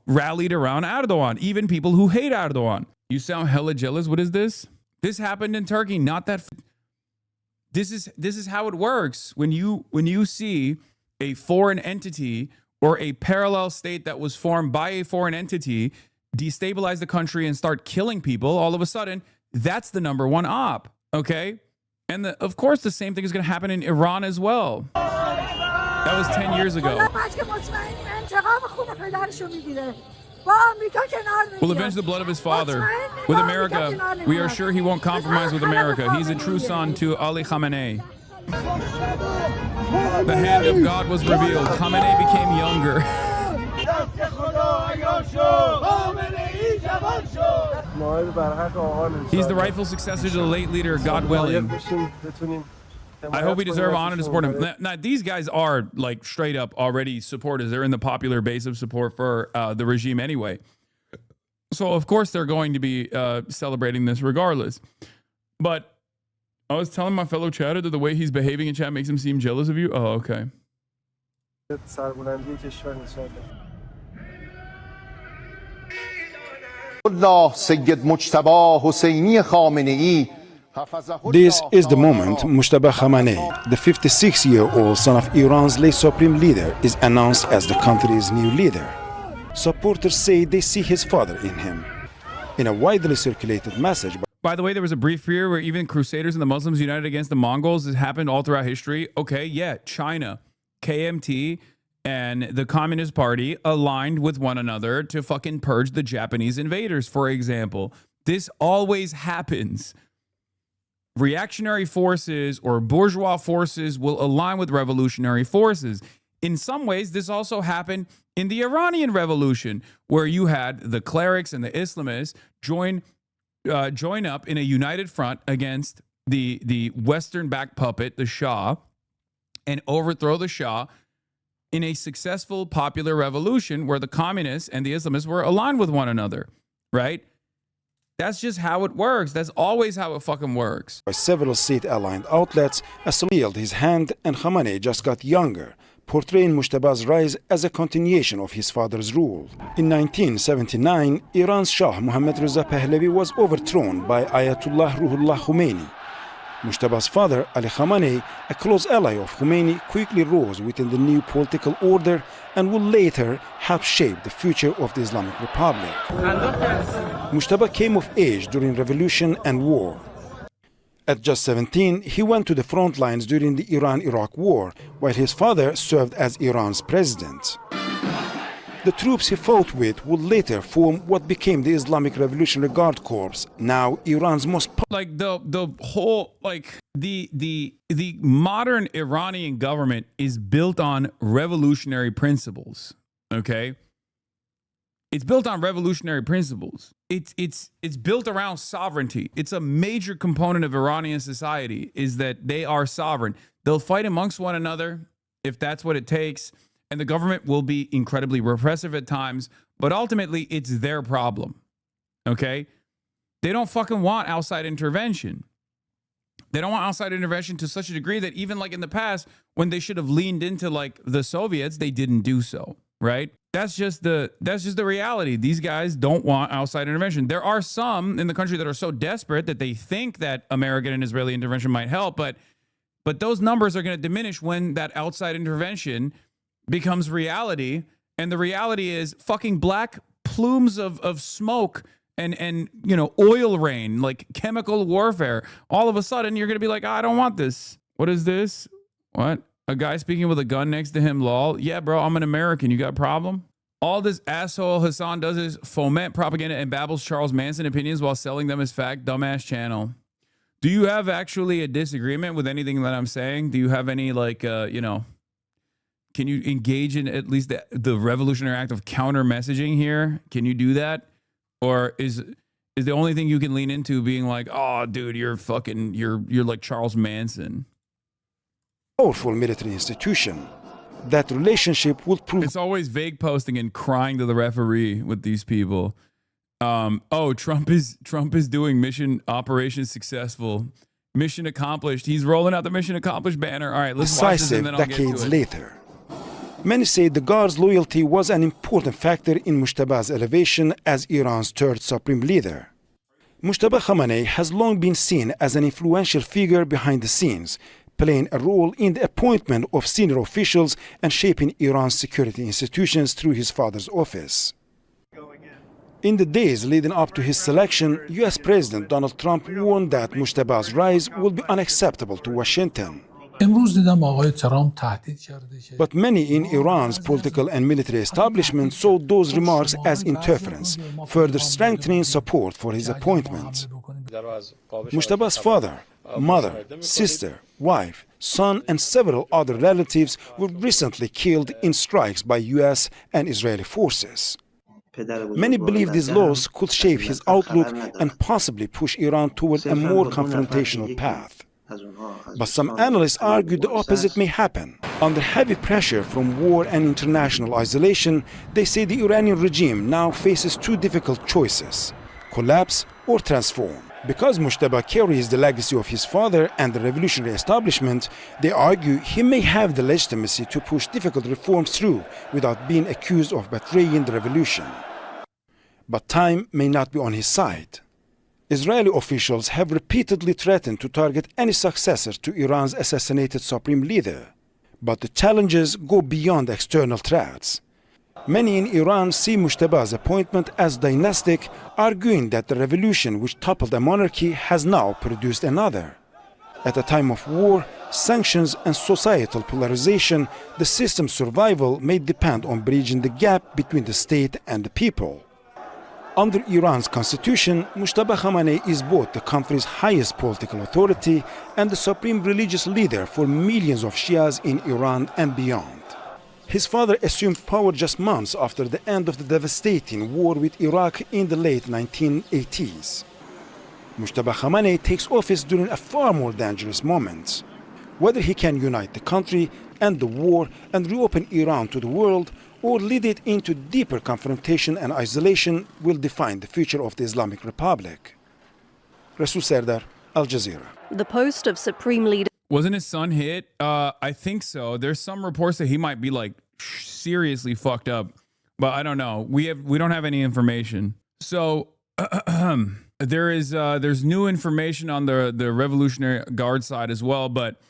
rallied around Erdogan, even people who hate Erdogan. You sound hella jealous. What is this? This happened in Turkey. Not that. This is how it works. When you see a foreign entity or a parallel state that was formed by a foreign entity destabilize the country and start killing people, all of a sudden, that's the number one op, okay? And of course, the same thing is going to happen in Iran as well. That was 10 years ago. Will avenge the blood of his father. With America, we are sure he won't compromise with America. He's a true son to Ali Khamenei. The hand of God was revealed. Khamenei became younger. He's the rightful successor to the late leader, God willing. I hope we deserve honor to support him. Now, these guys are like straight up already supporters. They're in the popular base of support for the regime anyway. So, of course, they're going to be celebrating this regardless. But I was telling my fellow chatter that the way he's behaving in chat makes him seem jealous of you. Oh, okay. This is the moment Mujtaba Khamenei, the 56-year-old son of Iran's late supreme leader, is announced as the country's new leader. Supporters say they see his father in him. In a widely circulated message... By the way, there was a brief period where even Crusaders and the Muslims united against the Mongols. This happened all throughout history. Okay, yeah, China, KMT, and the Communist Party aligned with one another to fucking purge the Japanese invaders, for example. This always happens. Reactionary forces or bourgeois forces will align with revolutionary forces. In some ways, this also happened in the Iranian Revolution, where you had the clerics and the Islamists join up in a united front against the Western-backed puppet, the Shah, and overthrow the Shah in a successful popular revolution where the communists and the Islamists were aligned with one another, right? That's just how it works. That's always how it fucking works. By several state-aligned outlets, assumed his hand, and Khamenei just got younger, portraying Mujtaba's rise as a continuation of his father's rule. In 1979, Iran's Shah Mohammad Reza Pahlavi was overthrown by Ayatollah Ruhollah Khomeini. Mujtaba's father, Ali Khamenei, a close ally of Khomeini, quickly rose within the new political order and would later help shape the future of the Islamic Republic. Mujtaba came of age during revolution and war. At just 17, he went to the front lines during the Iran-Iraq War, while his father served as Iran's president. The troops he fought with would later form what became the Islamic Revolutionary Guard Corps, now Iran's most like the whole the modern Iranian government is built on revolutionary principles. Okay, it's built on revolutionary principles. It's built around sovereignty. It's a major component of Iranian society is that they are sovereign. They'll fight amongst one another if that's what it takes. And the government will be incredibly repressive at times, but ultimately it's their problem, okay? They don't fucking want outside intervention. They don't want outside intervention to such a degree that even like in the past, when they should have leaned into like the Soviets, they didn't do so, right? That's just the reality. These guys don't want outside intervention. There are some in the country that are so desperate that they think that American and Israeli intervention might help, but those numbers are going to diminish when that outside intervention becomes reality. And the reality is fucking black plumes of smoke and you know, oil rain, like chemical warfare. All of a sudden, you're going to be like, I don't want this. What is this? What? A guy speaking with a gun next to him, lol. Yeah, bro, I'm an American. You got a problem? All this asshole Hasan does is foment propaganda and babbles Charles Manson opinions while selling them as fact. Dumbass channel. Do you have actually a disagreement with anything that I'm saying? Do you have any, like, you know, can you engage in at least the revolutionary act of counter messaging here? Can you do that? Or is the only thing you can lean into being like, oh, dude, you're like Charles Manson? Powerful military institution. That relationship will prove. It's always vague posting and crying to the referee with these people. Oh, Trump is doing mission operation successful, mission accomplished. He's rolling out the mission accomplished banner. All right, let's watch this and then I'll get to it. Decades later. Many say the Guard's loyalty was an important factor in Mujtaba's elevation as Iran's third supreme leader. Mujtaba Khamenei has long been seen as an influential figure behind the scenes, playing a role in the appointment of senior officials and shaping Iran's security institutions through his father's office. In the days leading up to his selection, US President Donald Trump warned that Mujtaba's rise would be unacceptable to Washington. But many in Iran's political and military establishment saw those remarks as interference, further strengthening support for his appointment. Mujtaba's father, mother, sister, wife, son, and several other relatives were recently killed in strikes by US and Israeli forces. Many believe this loss could shape his outlook and possibly push Iran toward a more confrontational path. But some analysts argue the opposite may happen. Under heavy pressure from war and international isolation, they say the Iranian regime now faces two difficult choices: collapse or transform. Because Mujtaba carries the legacy of his father and the revolutionary establishment, they argue he may have the legitimacy to push difficult reforms through without being accused of betraying the revolution. But time may not be on his side. Israeli officials have repeatedly threatened to target any successor to Iran's assassinated supreme leader. But the challenges go beyond external threats. Many in Iran see Mujtaba's appointment as dynastic, arguing that the revolution which toppled a monarchy has now produced another. At a time of war, sanctions, and societal polarization, the system's survival may depend on bridging the gap between the state and the people. Under Iran's constitution, Mujtaba Khamenei is both the country's highest political authority and the supreme religious leader for millions of Shias in Iran and beyond. His father assumed power just months after the end of the devastating war with Iraq in the late 1980s. Mujtaba Khamenei takes office during a far more dangerous moment. Whether he can unite the country, end the war, and reopen Iran to the world, or lead it into deeper confrontation and isolation will define the future of the Islamic Republic. Rasul Serdar, Al Jazeera. The post of Supreme Leader. Wasn't his son hit? I think so. There's some reports that he might be like seriously fucked up, but I don't know. We don't have any information. So there's new information on the Revolutionary Guard side as well, but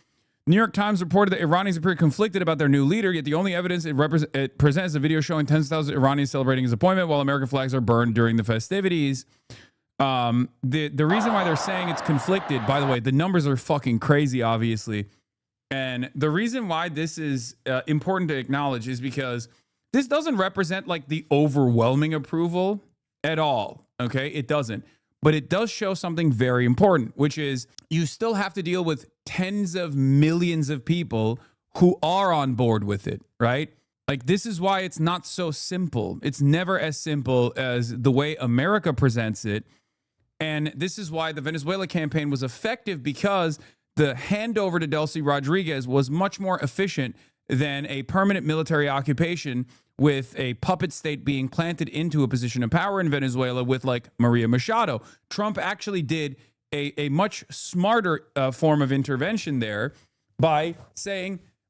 New York Times reported that Iranians appear conflicted about their new leader, yet the only evidence it presents a video showing tens of thousands of Iranians celebrating his appointment while American flags are burned during the festivities. The reason why they're saying it's conflicted, by the way, the numbers are fucking crazy, obviously. And the reason why this is important to acknowledge is because this doesn't represent like the overwhelming approval at all. Okay, it doesn't. But it does show something very important, which is you still have to deal with tens of millions of people who are on board with it, right? Like, this is why it's not so simple. It's never as simple as the way America presents it. And this is why the Venezuela campaign was effective, because the handover to Delcy Rodriguez was much more efficient than a permanent military occupation with a puppet state being planted into a position of power in Venezuela with like Maria Machado. Trump actually did a much smarter form of intervention there by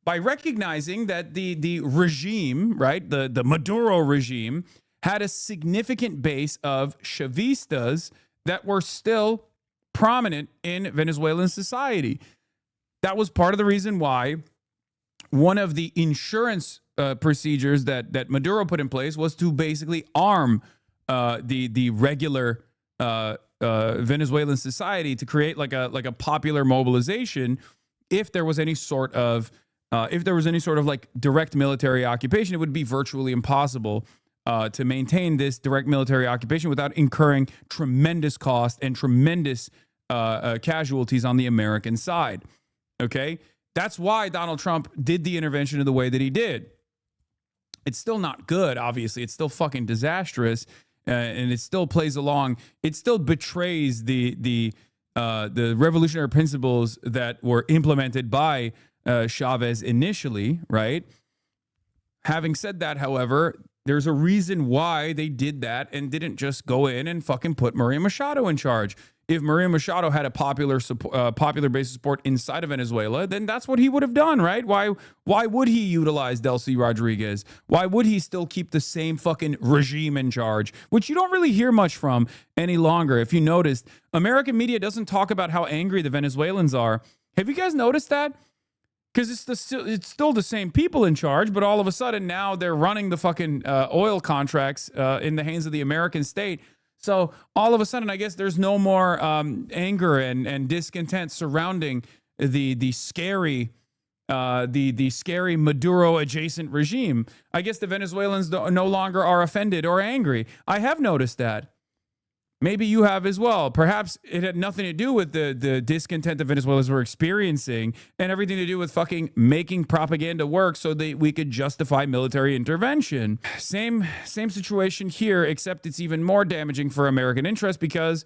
recognizing that the regime, right, the Maduro regime, had a significant base of Chavistas that were still prominent in Venezuelan society. That was part of the reason why one of the insurance procedures that Maduro put in place was to basically arm the regular Venezuelan society to create like a popular mobilization if there was any sort of like direct military occupation. It would be virtually impossible to maintain this direct military occupation without incurring tremendous cost and tremendous casualties on the American side. Okay, that's why Donald Trump did the intervention in the way that he did. It's still not good, obviously. It's still fucking disastrous, and it still plays along. It still betrays the revolutionary principles that were implemented by Chavez initially, right? Having said that, however, there's a reason why they did that and didn't just go in and fucking put Maria Machado in charge. If Maria Machado had a popular base of support inside of Venezuela, then that's what he would have done, right? Why would he utilize Delcy Rodriguez? Why would he still keep the same fucking regime in charge, which you don't really hear much from any longer? If you noticed, American media doesn't talk about how angry the Venezuelans are. Have you guys noticed that? Because it's still the same people in charge, but all of a sudden now they're running the fucking oil contracts in the hands of the American state. So all of a sudden, I guess there's no more anger and discontent surrounding the scary Maduro adjacent regime. I guess the Venezuelans no longer are offended or angry. I have noticed that. Maybe you have as well. Perhaps it had nothing to do with the discontent the Venezuelans were experiencing and everything to do with fucking making propaganda work so that we could justify military intervention. Same situation here, except it's even more damaging for American interests because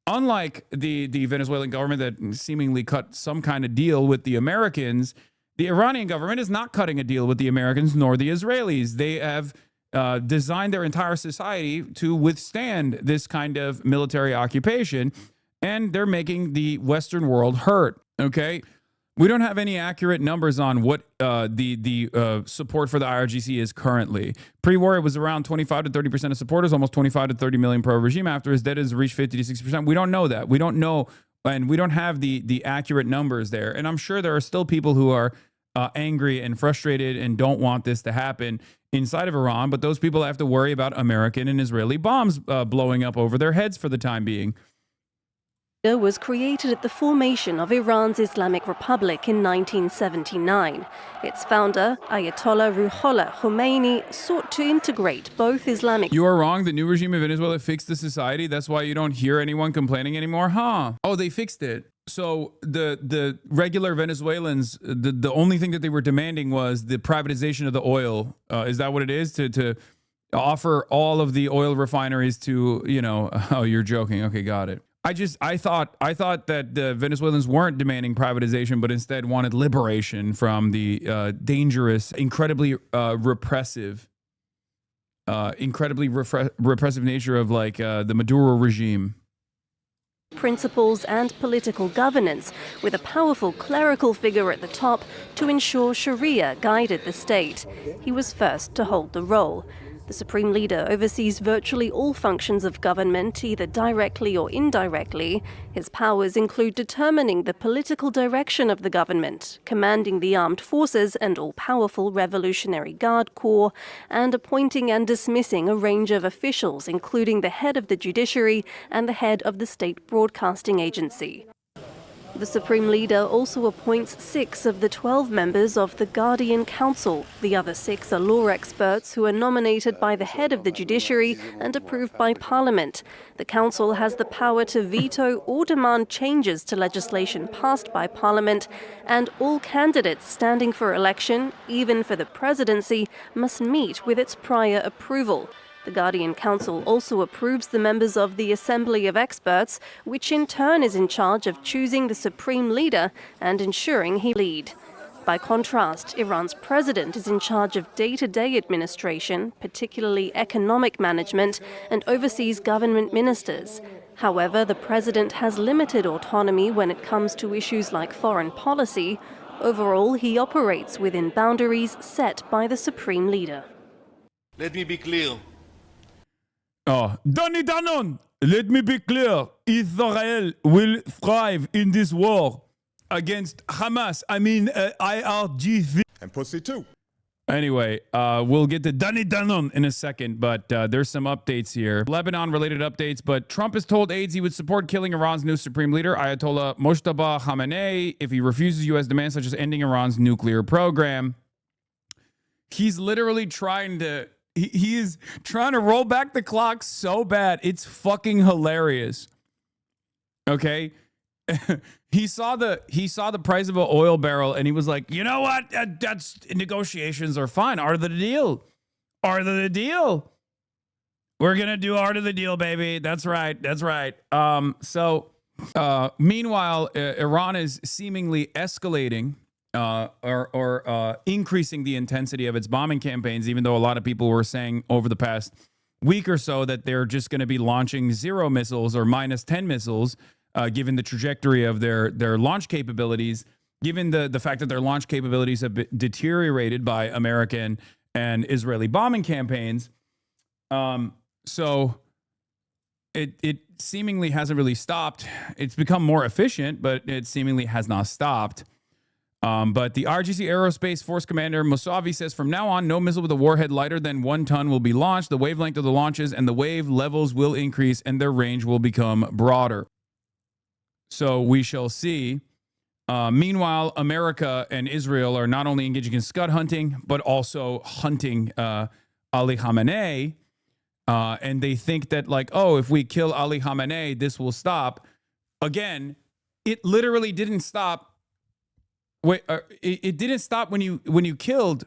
unlike the Venezuelan government that seemingly cut some kind of deal with the Americans, the Iranian government is not cutting a deal with the Americans nor the Israelis. They have designed their entire society to withstand this kind of military occupation, and they're making the Western world hurt, okay? We don't have any accurate numbers on what the support for the IRGC is currently. Pre-war, it was around 25 to 30% of supporters, almost 25 to 30 million pro-regime. After his death, has reached 50 to 60%. We don't know that. We don't know, and we don't have the accurate numbers there. And I'm sure there are still people who are angry and frustrated and don't want this to happen inside of Iran, but those people have to worry about American and Israeli bombs blowing up over their heads for the time being. Was created at the formation of Iran's Islamic Republic in 1979. Its founder, Ayatollah Ruhollah Khomeini, sought to integrate both Islamic... You are wrong. The new regime in Venezuela fixed the society. That's why you don't hear anyone complaining anymore, huh? Oh, they fixed it. So the regular Venezuelans, the only thing that they were demanding was the privatization of the oil. Is that what it is? To offer all of the oil refineries to, you know... Oh, you're joking. Okay, got it. I thought that the Venezuelans weren't demanding privatization, but instead wanted liberation from the dangerous, incredibly repressive nature of like the Maduro regime. Principles and political governance, with a powerful clerical figure at the top to ensure Sharia guided the state. He was first to hold the role. The Supreme Leader oversees virtually all functions of government, either directly or indirectly. His powers include determining the political direction of the government, commanding the armed forces and all-powerful Revolutionary Guard Corps, and appointing and dismissing a range of officials, including the head of the judiciary and the head of the state broadcasting agency. The Supreme Leader also appoints 6 of the 12 members of the Guardian Council. The other 6 are law experts who are nominated by the head of the judiciary and approved by Parliament. The Council has the power to veto or demand changes to legislation passed by Parliament, and all candidates standing for election, even for the presidency, must meet with its prior approval. The Guardian Council also approves the members of the Assembly of Experts, which in turn is in charge of choosing the Supreme Leader and ensuring he lead. By contrast, Iran's president is in charge of day-to-day administration, particularly economic management, and oversees government ministers. However, the president has limited autonomy when it comes to issues like foreign policy. Overall, he operates within boundaries set by the supreme leader. Let me be clear. Oh, Danny Danon, let me be clear. Israel will thrive in this war against Hamas. IRGC. And pussy too. Anyway, we'll get to Danny Danon in a second, but there's some updates here. Lebanon-related updates, but Trump has told aides he would support killing Iran's new supreme leader, Ayatollah Mojtaba Khamenei, if he refuses U.S. demands such as ending Iran's nuclear program. He's literally trying to... He is trying to roll back the clock so bad. It's fucking hilarious. Okay? He saw the price of an oil barrel and he was like, you know what? That's negotiations are fine. Art of the deal. Art of the deal. We're going to do art of the deal, baby. That's right. That's right. Meanwhile, Iran is seemingly escalating or increasing the intensity of its bombing campaigns, even though a lot of people were saying over the past week or so that they're just going to be launching 0 missiles or minus 10 missiles, given the trajectory of their launch capabilities, given the fact that their launch capabilities have been deteriorated by American and Israeli bombing campaigns. So it seemingly hasn't really stopped. It's become more efficient, but it seemingly has not stopped. But the RGC Aerospace Force Commander Mousavi says from now on, no missile with a warhead lighter than 1 ton will be launched. The wavelength of the launches and the wave levels will increase and their range will become broader. So we shall see. Meanwhile, America and Israel are not only engaging in scud hunting, but also hunting Ali Khamenei. And they think that like, oh, if we kill Ali Khamenei, this will stop. Again, it literally didn't stop. Wait, it didn't stop when you killed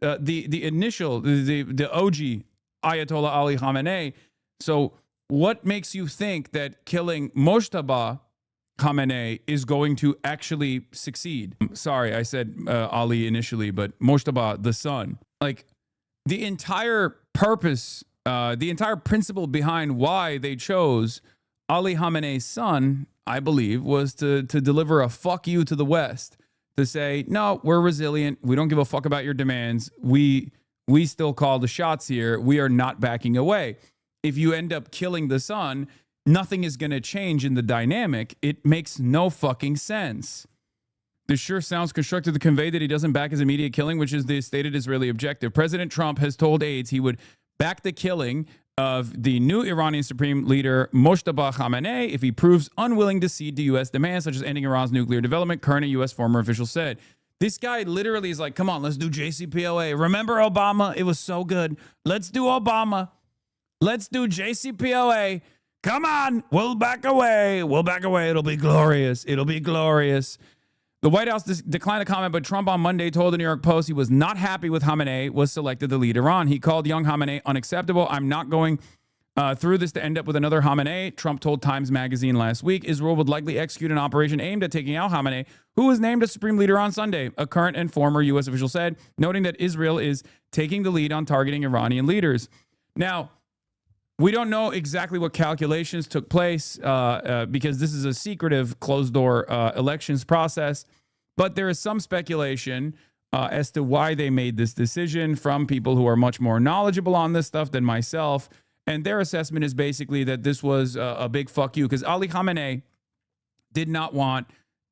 the initial the OG Ayatollah Ali Khamenei. So what makes you think that killing Mojtaba Khamenei is going to actually succeed? Sorry, I said Ali initially, but Mojtaba, the son. Like the entire purpose, the entire principle behind why they chose Ali Khamenei's son, I believe, was to deliver a fuck you to the West. To say, no, we're resilient. We don't give a fuck about your demands. We still call the shots here. We are not backing away. If you end up killing the son, nothing is going to change in the dynamic. It makes no fucking sense. This sure sounds constructed to convey that he doesn't back his immediate killing, which is the stated Israeli objective. President Trump has told aides he would back the killing of the new Iranian Supreme Leader Mojtaba Khamenei if he proves unwilling to cede to U.S. demands, such as ending Iran's nuclear development, current U.S. former official said. This guy literally is like, come on, let's do JCPOA. Remember Obama? It was so good. Let's do Obama. Let's do JCPOA. Come on, we'll back away. We'll back away. It'll be glorious. It'll be glorious. The White House declined to comment, but Trump on Monday told the New York Post he was not happy with Khamenei was selected to lead Iran. He called young Khamenei unacceptable. I'm not going through this to end up with another Khamenei. Trump told Times Magazine last week Israel would likely execute an operation aimed at taking out Khamenei, who was named as supreme leader on Sunday, a current and former U.S. official said, noting that Israel is taking the lead on targeting Iranian leaders. Now, we don't know exactly what calculations took place because this is a secretive, closed-door elections process. But there is some speculation as to why they made this decision from people who are much more knowledgeable on this stuff than myself. And their assessment is basically that this was a big fuck you because Ali Khamenei did not want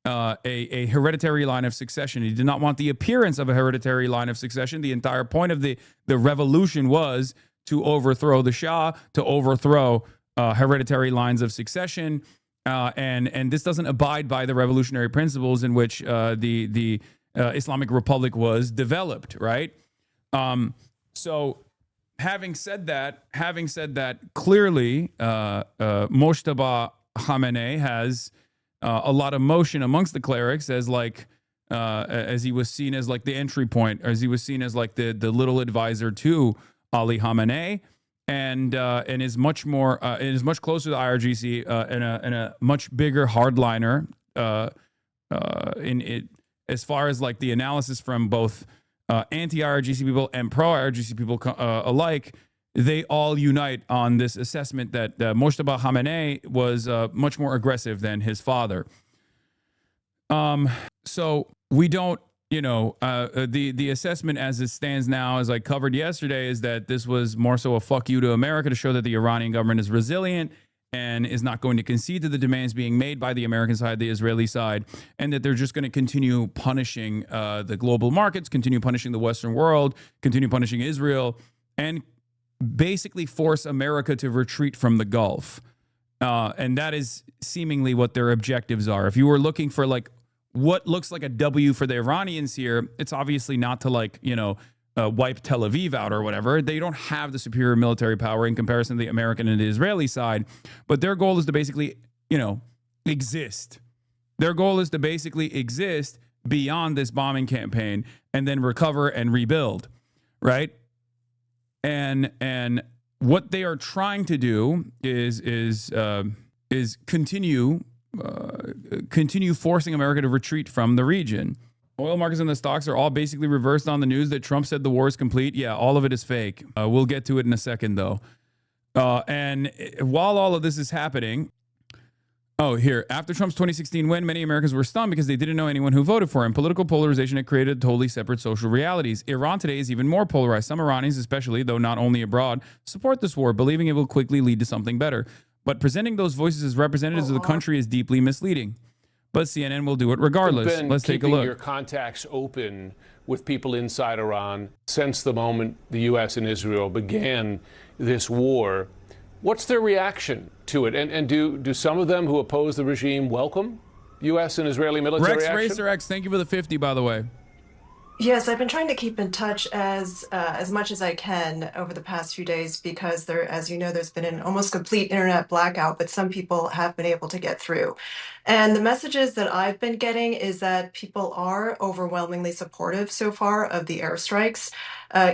a hereditary line of succession. He did not want the appearance of a hereditary line of succession. The entire point of the revolution was to overthrow the Shah, to overthrow hereditary lines of succession. And this doesn't abide by the revolutionary principles in which the Islamic Republic was developed, right? So having said that, clearly Mojtaba Khamenei has a lot of motion amongst the clerics as he was seen as like the entry point, or as he was seen as like the little advisor to Ali Khamenei, and is much more is much closer to the IRGC and a much bigger hardliner in it as far as like the analysis from both anti-IRGC people and pro-IRGC people alike. they all unite on this assessment that Mojtaba Khamenei was much more aggressive than his father. So we don't, the assessment as it stands now, as I covered yesterday, is that this was more so a fuck you to America to show that the Iranian government is resilient and is not going to concede to the demands being made by the American side, the Israeli side, and that they're just going to continue punishing the global markets, continue punishing the Western world, continue punishing Israel, and basically force America to retreat from the Gulf. And that is seemingly what their objectives are. If you were looking for like what looks like a W for the Iranians here, it's obviously not to wipe Tel Aviv out or whatever. They don't have the superior military power in comparison to the American and the Israeli side, but their goal is to basically, exist. Their goal is to basically exist beyond this bombing campaign and then recover and rebuild, right? And what they are trying to do is continue forcing America to retreat from the region. Oil markets and the stocks are all basically reversed on the news that Trump said the war is complete. Yeah, all of it is fake. We'll get to it in a second, though. And while all of this is happening, after Trump's 2016 win, many Americans were stunned because they didn't know anyone who voted for him. Political polarization had created totally separate social realities. Iran today is even more polarized. Some Iranians, especially, though not only abroad, support this war, believing it will quickly lead to something better. But presenting those voices as representatives of the country is deeply misleading. But CNN will do it regardless. Let's take a look. Your contacts open with people inside Iran since the moment the U.S. and Israel began this war. What's their reaction to it? And do some of them who oppose the regime welcome U.S. and Israeli military action? Racer X, thank you for the 50, by the way. Yes, I've been trying to keep in touch as much as I can over the past few days because as you know, there's been an almost complete internet blackout, but some people have been able to get through. And the messages that I've been getting is that people are overwhelmingly supportive so far of the airstrikes.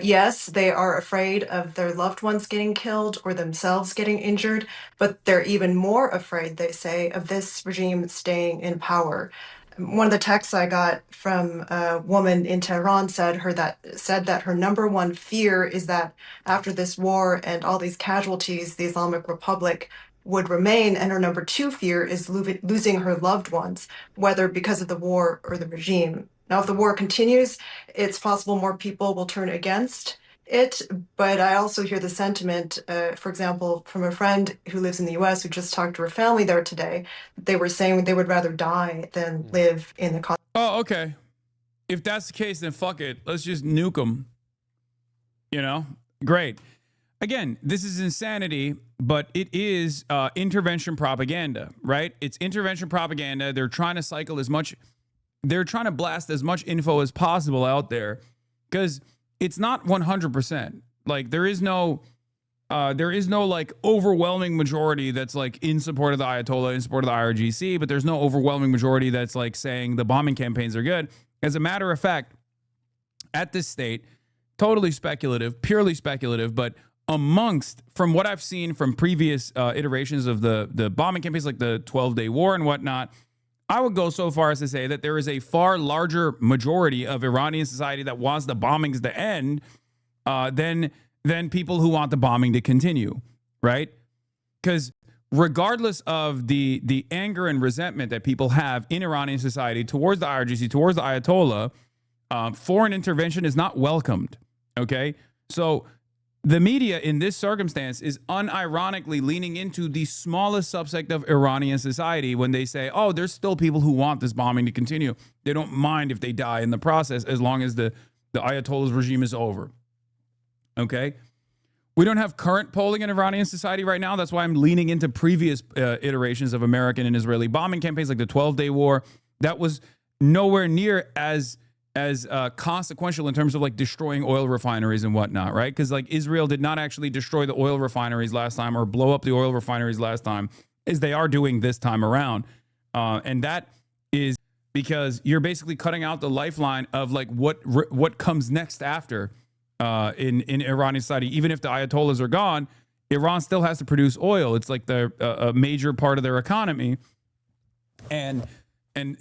Yes, they are afraid of their loved ones getting killed or themselves getting injured, but they're even more afraid, they say, of this regime staying in power. One of the texts I got from a woman in Tehran said that her number one fear is that after this war and all these casualties, the Islamic Republic would remain, and her number two fear is losing her loved ones, whether because of the war or the regime. Now, if the war continues, it's possible more people will turn against it, but I also hear the sentiment, for example, from a friend who lives in the U.S. who just talked to her family there today. They were saying they would rather die than live in the. Oh, okay. If that's the case, then fuck it. Let's just nuke them. Great. Again, this is insanity, but it is intervention propaganda, right? It's intervention propaganda. They're trying to cycle they're trying to blast as much info as possible out there because it's not 100%. Like there is no like overwhelming majority that's like in support of the Ayatollah, in support of the IRGC, but there's no overwhelming majority that's like saying the bombing campaigns are good. As a matter of fact, at this state, totally speculative, purely speculative, but from what I've seen from previous iterations of the bombing campaigns, like the 12-day war and whatnot, I would go so far as to say that there is a far larger majority of Iranian society that wants the bombings to end than people who want the bombing to continue, right? Because regardless of the anger and resentment that people have in Iranian society towards the IRGC, towards the Ayatollah, foreign intervention is not welcomed, okay? So the media in this circumstance is unironically leaning into the smallest subsect of Iranian society when they say, oh, there's still people who want this bombing to continue. They don't mind if they die in the process as long as the Ayatollah's regime is over. Okay? We don't have current polling in Iranian society right now. That's why I'm leaning into previous iterations of American and Israeli bombing campaigns like the 12-day war. That was nowhere near as consequential in terms of like destroying oil refineries and whatnot, right? Because like Israel did not actually destroy the oil refineries last time or blow up the oil refineries last time, as they are doing this time around. And that is because you're basically cutting out the lifeline of like what comes next after in Iranian society. Even if the Ayatollahs are gone, Iran still has to produce oil. It's like a major part of their economy. And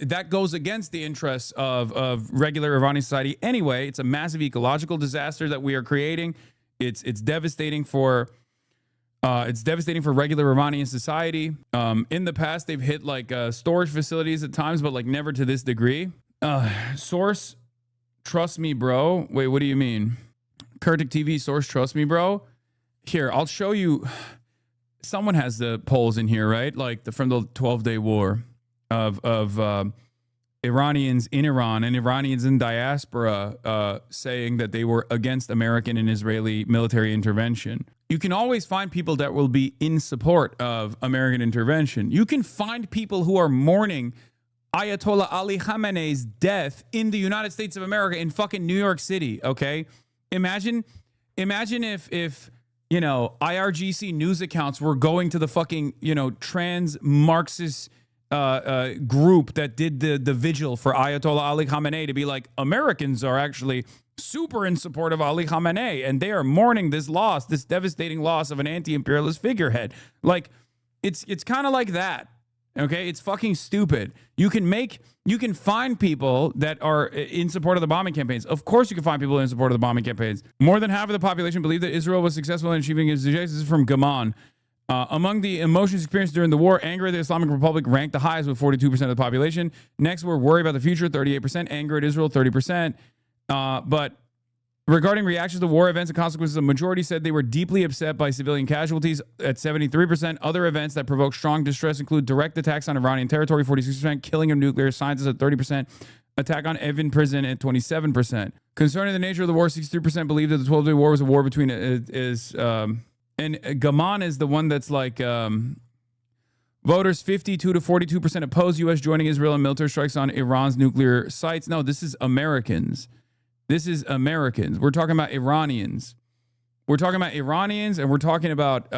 that goes against the interests of regular Iranian society anyway. It's a massive ecological disaster that we are creating. It's devastating for regular Iranian society. In the past, they've hit like storage facilities at times, but like never to this degree. Source, trust me, bro. Wait, what do you mean? Kurdic TV source, trust me, bro. Here, I'll show you. Someone has the polls in here, right? Like from the 12-day war of Iranians in Iran and Iranians in diaspora saying that they were against American and Israeli military intervention. You can always find people that will be in support of American intervention. You can find people who are mourning Ayatollah Ali Khamenei's death in the United States of America, in fucking New York City, okay? Imagine if you know, IRGC news accounts were going to the fucking, you know, trans Marxist group that did the vigil for Ayatollah Ali Khamenei to be like, Americans are actually super in support of Ali Khamenei, and they are mourning this loss, this devastating loss of an anti-imperialist figurehead. Like, it's kind of like that. Okay, it's fucking stupid. You can find people that are in support of the bombing campaigns. Of course you can find people in support of the bombing campaigns. More than half of the population believe that Israel was successful in achieving its objectives. This is from Gaman. Among the emotions experienced during the war, anger at the Islamic Republic ranked the highest with 42% of the population. Next were worry about the future, 38%. Anger at Israel, 30%. But regarding reactions to war events and consequences, a majority said they were deeply upset by civilian casualties at 73%. Other events that provoke strong distress include direct attacks on Iranian territory, 46%, killing of nuclear scientists at 30%, attack on Evin prison at 27%. Concerning the nature of the war, 63% believed that the 12-day war was a war between and Gaman is the one that's like voters 52 to 42% oppose U.S. joining Israel in military strikes on Iran's nuclear sites. No, this is Americans. This is Americans. We're talking about Iranians. We're talking about Iranians, and we're talking about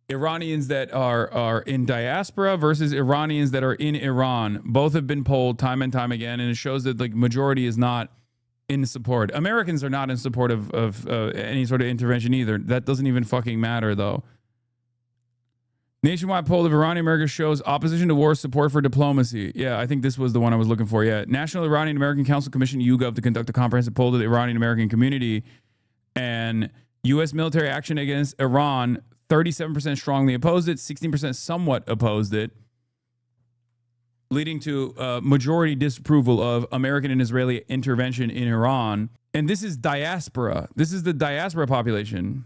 Iranians that are in diaspora versus Iranians that are in Iran. Both have been polled time and time again, and it shows that the majority is not in support. Americans are not in support of any sort of intervention either. That doesn't even fucking matter, though. Nationwide poll of Iranian America shows opposition to war, support for diplomacy. Yeah, I think this was the one I was looking for. Yeah. National Iranian American Council commissioned YouGov to conduct a comprehensive poll of the Iranian American community. And U.S. military action against Iran, 37% strongly opposed it, 16% somewhat opposed it, leading to majority disapproval of American and Israeli intervention in Iran. And this is diaspora. This is the diaspora population.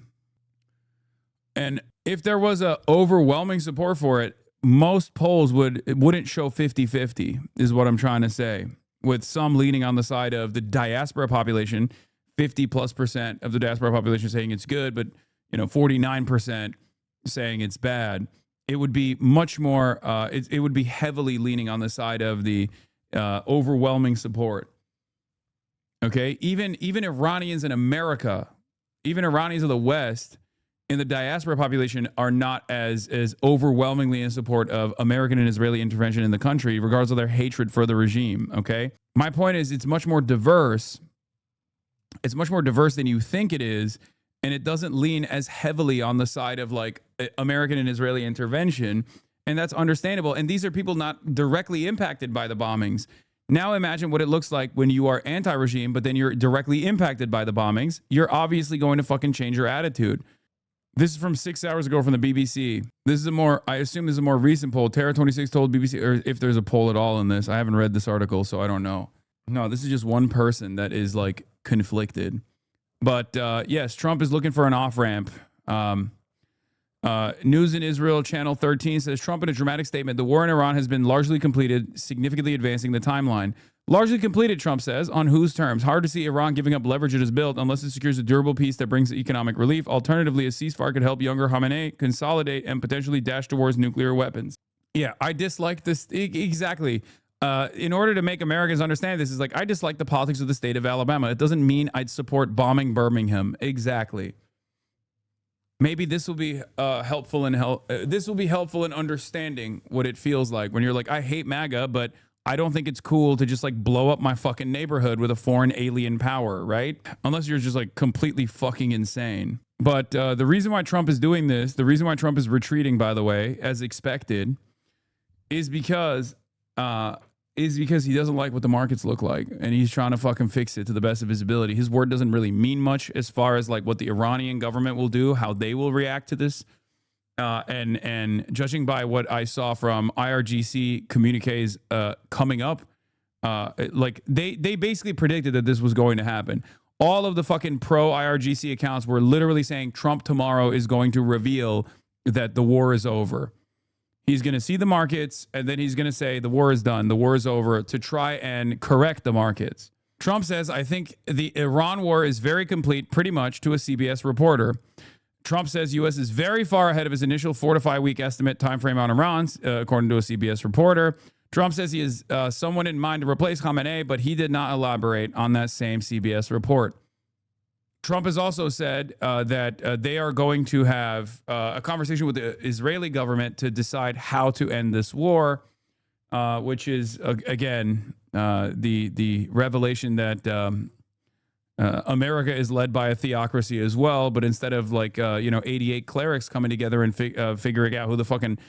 And if there was a overwhelming support for it, most polls wouldn't show 50-50, is what I'm trying to say. With some leaning on the side of the diaspora population, 50+% of the diaspora population saying it's good, but 49% saying it's bad. It would be much more. It would be heavily leaning on the side of the overwhelming support. Okay, even Iranians in America, even Iranians of the West, in the diaspora population are not as overwhelmingly in support of American and Israeli intervention in the country, regardless of their hatred for the regime. Okay, my point is it's much more diverse. It's much more diverse than you think it is, and it doesn't lean as heavily on the side of like American and Israeli intervention, and that's understandable. And these are people not directly impacted by the bombings. Now imagine what it looks like when you are anti-regime, but then you're directly impacted by the bombings. You're obviously going to fucking change your attitude. This is from 6 hours ago from the BBC. This is I assume this is a more recent poll. Terra 26 told BBC, or if there's a poll at all in this. I haven't read this article, so I don't know. No, this is just one person that is like conflicted. But yes, Trump is looking for an off-ramp. News in Israel, Channel 13 says, Trump in a dramatic statement, the war in Iran has been largely completed, significantly advancing the timeline. Largely completed, Trump says, on whose terms? Hard to see Iran giving up leverage it has built unless it secures a durable peace that brings economic relief. Alternatively, a ceasefire could help younger Khamenei consolidate and potentially dash towards nuclear weapons. Yeah, I dislike this. Exactly. In order to make Americans understand this, is like, I dislike the politics of the state of Alabama. It doesn't mean I'd support bombing Birmingham. Exactly. Maybe this will be helpful in understanding what it feels like when you're like, I hate MAGA, but I don't think it's cool to just like blow up my fucking neighborhood with a foreign alien power, right? Unless you're just like completely fucking insane. But the reason why Trump is doing this, the reason why Trump is retreating, by the way, as expected, is because is because he doesn't like what the markets look like, and he's trying to fucking fix it to the best of his ability. His word doesn't really mean much as far as like what the Iranian government will do, how they will react to this. And judging by what I saw from IRGC communiques coming up, like they basically predicted that this was going to happen. All of the fucking pro IRGC accounts were literally saying Trump tomorrow is going to reveal that the war is over. He's going to see the markets, and then he's going to say the war is done, the war is over, to try and correct the markets. Trump says, I think the Iran war is very complete, pretty much, to a CBS reporter. Trump says U.S. is very far ahead of his initial 4 to 5 week estimate timeframe on Iran, according to a CBS reporter. Trump says he has someone in mind to replace Khamenei, but he did not elaborate on that same CBS report. Trump has also said that they are going to have a conversation with the Israeli government to decide how to end this war, which is, again, the revelation that America is led by a theocracy as well. But instead of 88 clerics coming together and figuring out who the fucking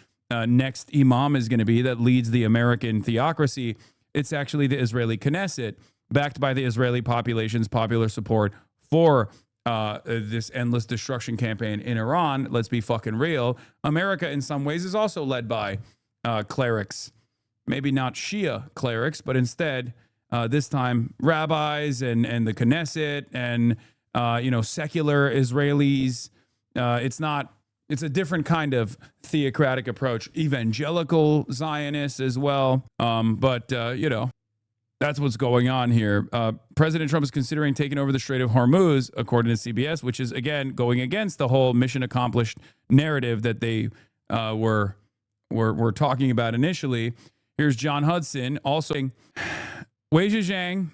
next imam is going to be that leads the American theocracy, it's actually the Israeli Knesset, backed by the Israeli population's popular support for this endless destruction campaign in Iran. Let's be fucking real. America, in some ways, is also led by clerics. Maybe not Shia clerics, but instead, this time, rabbis and the Knesset and, secular Israelis. It's a different kind of theocratic approach. Evangelical Zionists as well. That's what's going on here. President Trump is considering taking over the Strait of Hormuz, according to CBS, which is, again, going against the whole mission accomplished narrative that they were talking about initially. Here's John Hudson also. Wei Zhejiang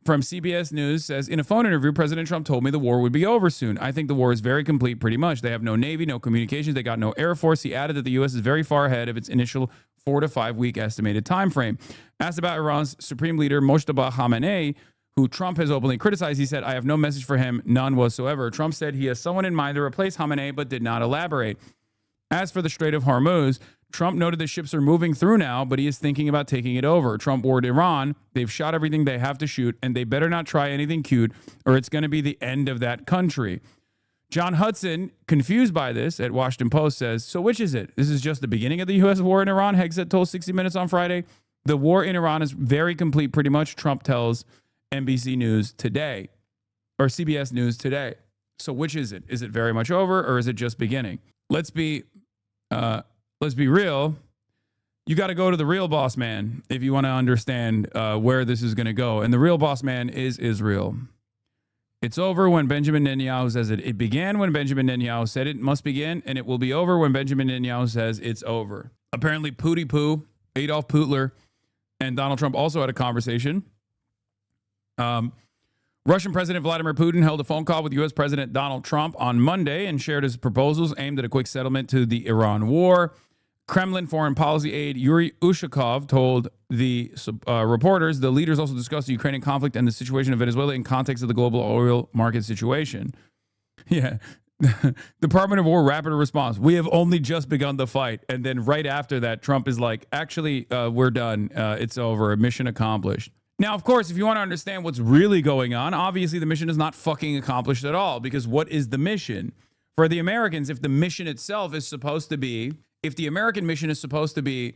from CBS News says, in a phone interview, President Trump told me the war would be over soon. I think the war is very complete, pretty much. They have no Navy, no communications. They got no Air Force. He added that the U.S. is very far ahead of its initial 4 to 5 week estimated time frame. Asked about Iran's supreme leader, Mojtaba Khamenei, who Trump has openly criticized, he said, I have no message for him, none whatsoever. Trump said he has someone in mind to replace Khamenei, but did not elaborate. As for the Strait of Hormuz, Trump noted the ships are moving through now, but he is thinking about taking it over. Trump warned Iran, they've shot everything they have to shoot, and they better not try anything cute, or it's going to be the end of that country. John Hudson, confused by this at Washington Post, says, so which is it? This is just the beginning of the U.S. war in Iran? Hegseth told 60 Minutes on Friday. The war in Iran is very complete, pretty much, Trump tells NBC News today, or CBS News today. So which is it? Is it very much over, or is it just beginning? Let's be real. You got to go to the real boss man if you want to understand where this is going to go. And the real boss man is Israel. It's over when Benjamin Netanyahu says it. It began when Benjamin Netanyahu said it must begin, and it will be over when Benjamin Netanyahu says it's over. Apparently, Pootie Poo, Adolf Putler, and Donald Trump also had a conversation. Russian President Vladimir Putin held a phone call with U.S. President Donald Trump on Monday and shared his proposals aimed at a quick settlement to the Iran war. Kremlin foreign policy aide Yuri Ushakov told the reporters the leaders also discussed the Ukrainian conflict and the situation of Venezuela in context of the global oil market situation. Yeah. Department of War rapid response. We have only just begun the fight. And then right after that, Trump is like, actually, we're done. It's over. Mission accomplished. Now, of course, if you want to understand what's really going on, obviously the mission is not fucking accomplished at all, because what is the mission? For the Americans, if the mission itself is supposed to be, if the American mission is supposed to be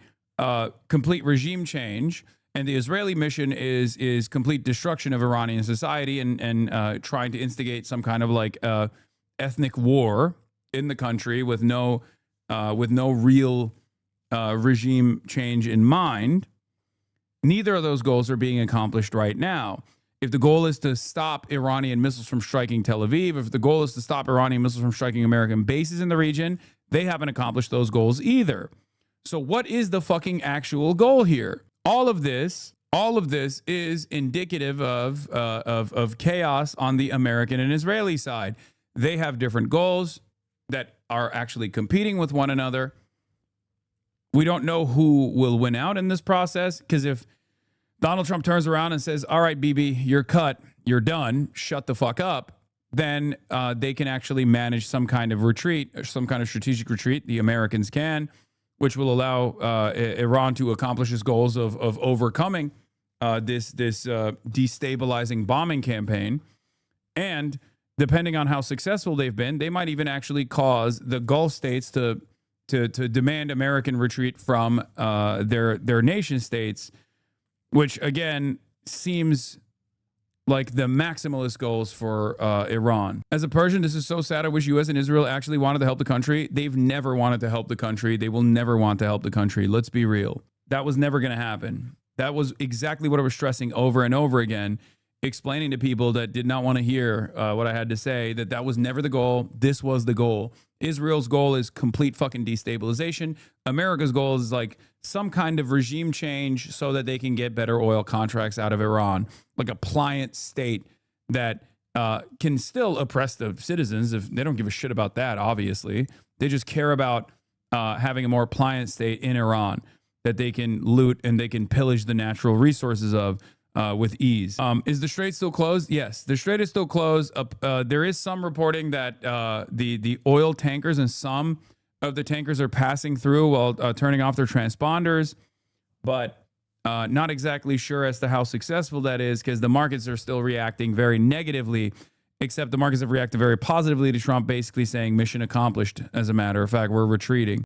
complete regime change, and the Israeli mission is complete destruction of Iranian society and trying to instigate some kind of like ethnic war in the country with no real regime change in mind, neither of those goals are being accomplished right now. If the goal is to stop Iranian missiles from striking Tel Aviv, if the goal is to stop Iranian missiles from striking American bases in the region, they haven't accomplished those goals either. So what is the fucking actual goal here? All of this is indicative of chaos on the American and Israeli side. They have different goals that are actually competing with one another. We don't know who will win out in this process, because if Donald Trump turns around and says, all right, BB, you're cut, you're done, shut the fuck up, then they can actually manage some kind of retreat, some kind of strategic retreat. The Americans can. which will allow Iran to accomplish its goals of overcoming this destabilizing bombing campaign. And depending on how successful they've been, they might even actually cause the Gulf states to demand American retreat from their nation states, which again seems like the maximalist goals for Iran. As a Persian, this is so sad. I wish U.S. and Israel actually wanted to help the country. They've never wanted to help the country. They will never want to help the country. Let's be real. That was never going to happen. That was exactly what I was stressing over and over again, explaining to people that did not want to hear what I had to say, that was never the goal. This was the goal. Israel's goal is complete fucking destabilization. America's goal is like some kind of regime change so that they can get better oil contracts out of Iran, like a pliant state that can still oppress the citizens. If they don't give a shit about that, obviously. They just care about having a more pliant state in Iran that they can loot and they can pillage the natural resources of with ease. Is the Strait still closed? Yes, the Strait is still closed. There is some reporting that the oil tankers and some of the tankers are passing through while turning off their transponders, but not exactly sure as to how successful that is because the markets are still reacting very negatively, except the markets have reacted very positively to Trump basically saying mission accomplished. As a matter of fact, we're retreating.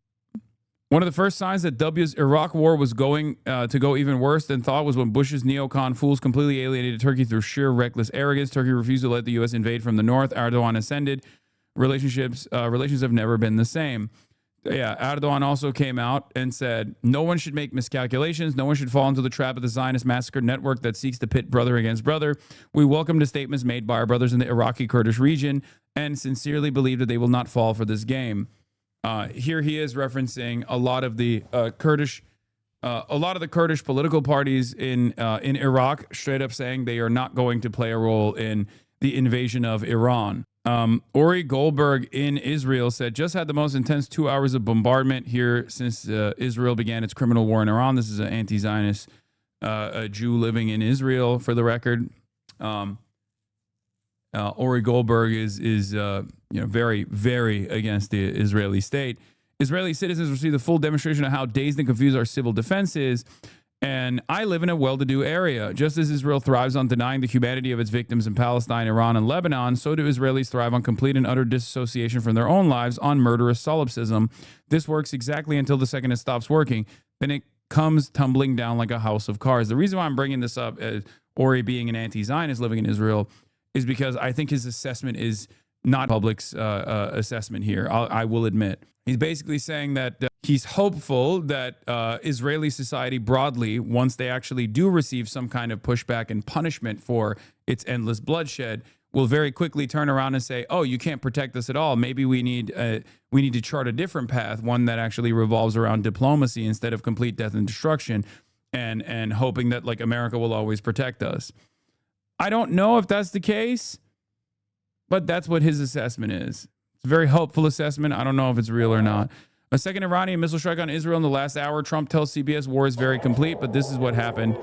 One of the first signs that W's Iraq war was going to go even worse than thought was when Bush's neocon fools completely alienated Turkey through sheer reckless arrogance. Turkey refused to let the U.S. invade from the north. Erdogan ascended. Relations have never been the same. Yeah, Erdogan also came out and said, no one should make miscalculations. No one should fall into the trap of the Zionist massacre network that seeks to pit brother against brother. We welcome the statements made by our brothers in the Iraqi Kurdish region and sincerely believe that they will not fall for this game. Here he is referencing a lot of the Kurdish political parties in Iraq, straight up saying they are not going to play a role in the invasion of Iran. Uri Goldberg in Israel said, just had the most intense 2 hours of bombardment here since Israel began its criminal war in Iran. This is an anti-Zionist a Jew living in Israel, for the record. Uri Goldberg is very, very against the Israeli state. Israeli citizens receive the full demonstration of how dazed and confused our civil defense is. And I live in a well-to-do area. Just as Israel thrives on denying the humanity of its victims in Palestine, Iran, and Lebanon, so do Israelis thrive on complete and utter disassociation from their own lives on murderous solipsism. This works exactly until the second it stops working. Then it comes tumbling down like a house of cards. The reason why I'm bringing this up, Ori being an anti-Zionist living in Israel, is because I think his assessment is not public's assessment here. I will admit. He's basically saying that he's hopeful that Israeli society broadly, once they actually do receive some kind of pushback and punishment for its endless bloodshed, will very quickly turn around and say, oh, you can't protect us at all. Maybe we need to chart a different path, one that actually revolves around diplomacy instead of complete death and destruction, and hoping that like America will always protect us. I don't know if that's the case, but that's what his assessment is. It's a very hopeful assessment. I don't know if it's real or not. A second Iranian missile strike on Israel in the last hour. Trump tells CBS war is very complete, but this is what happened.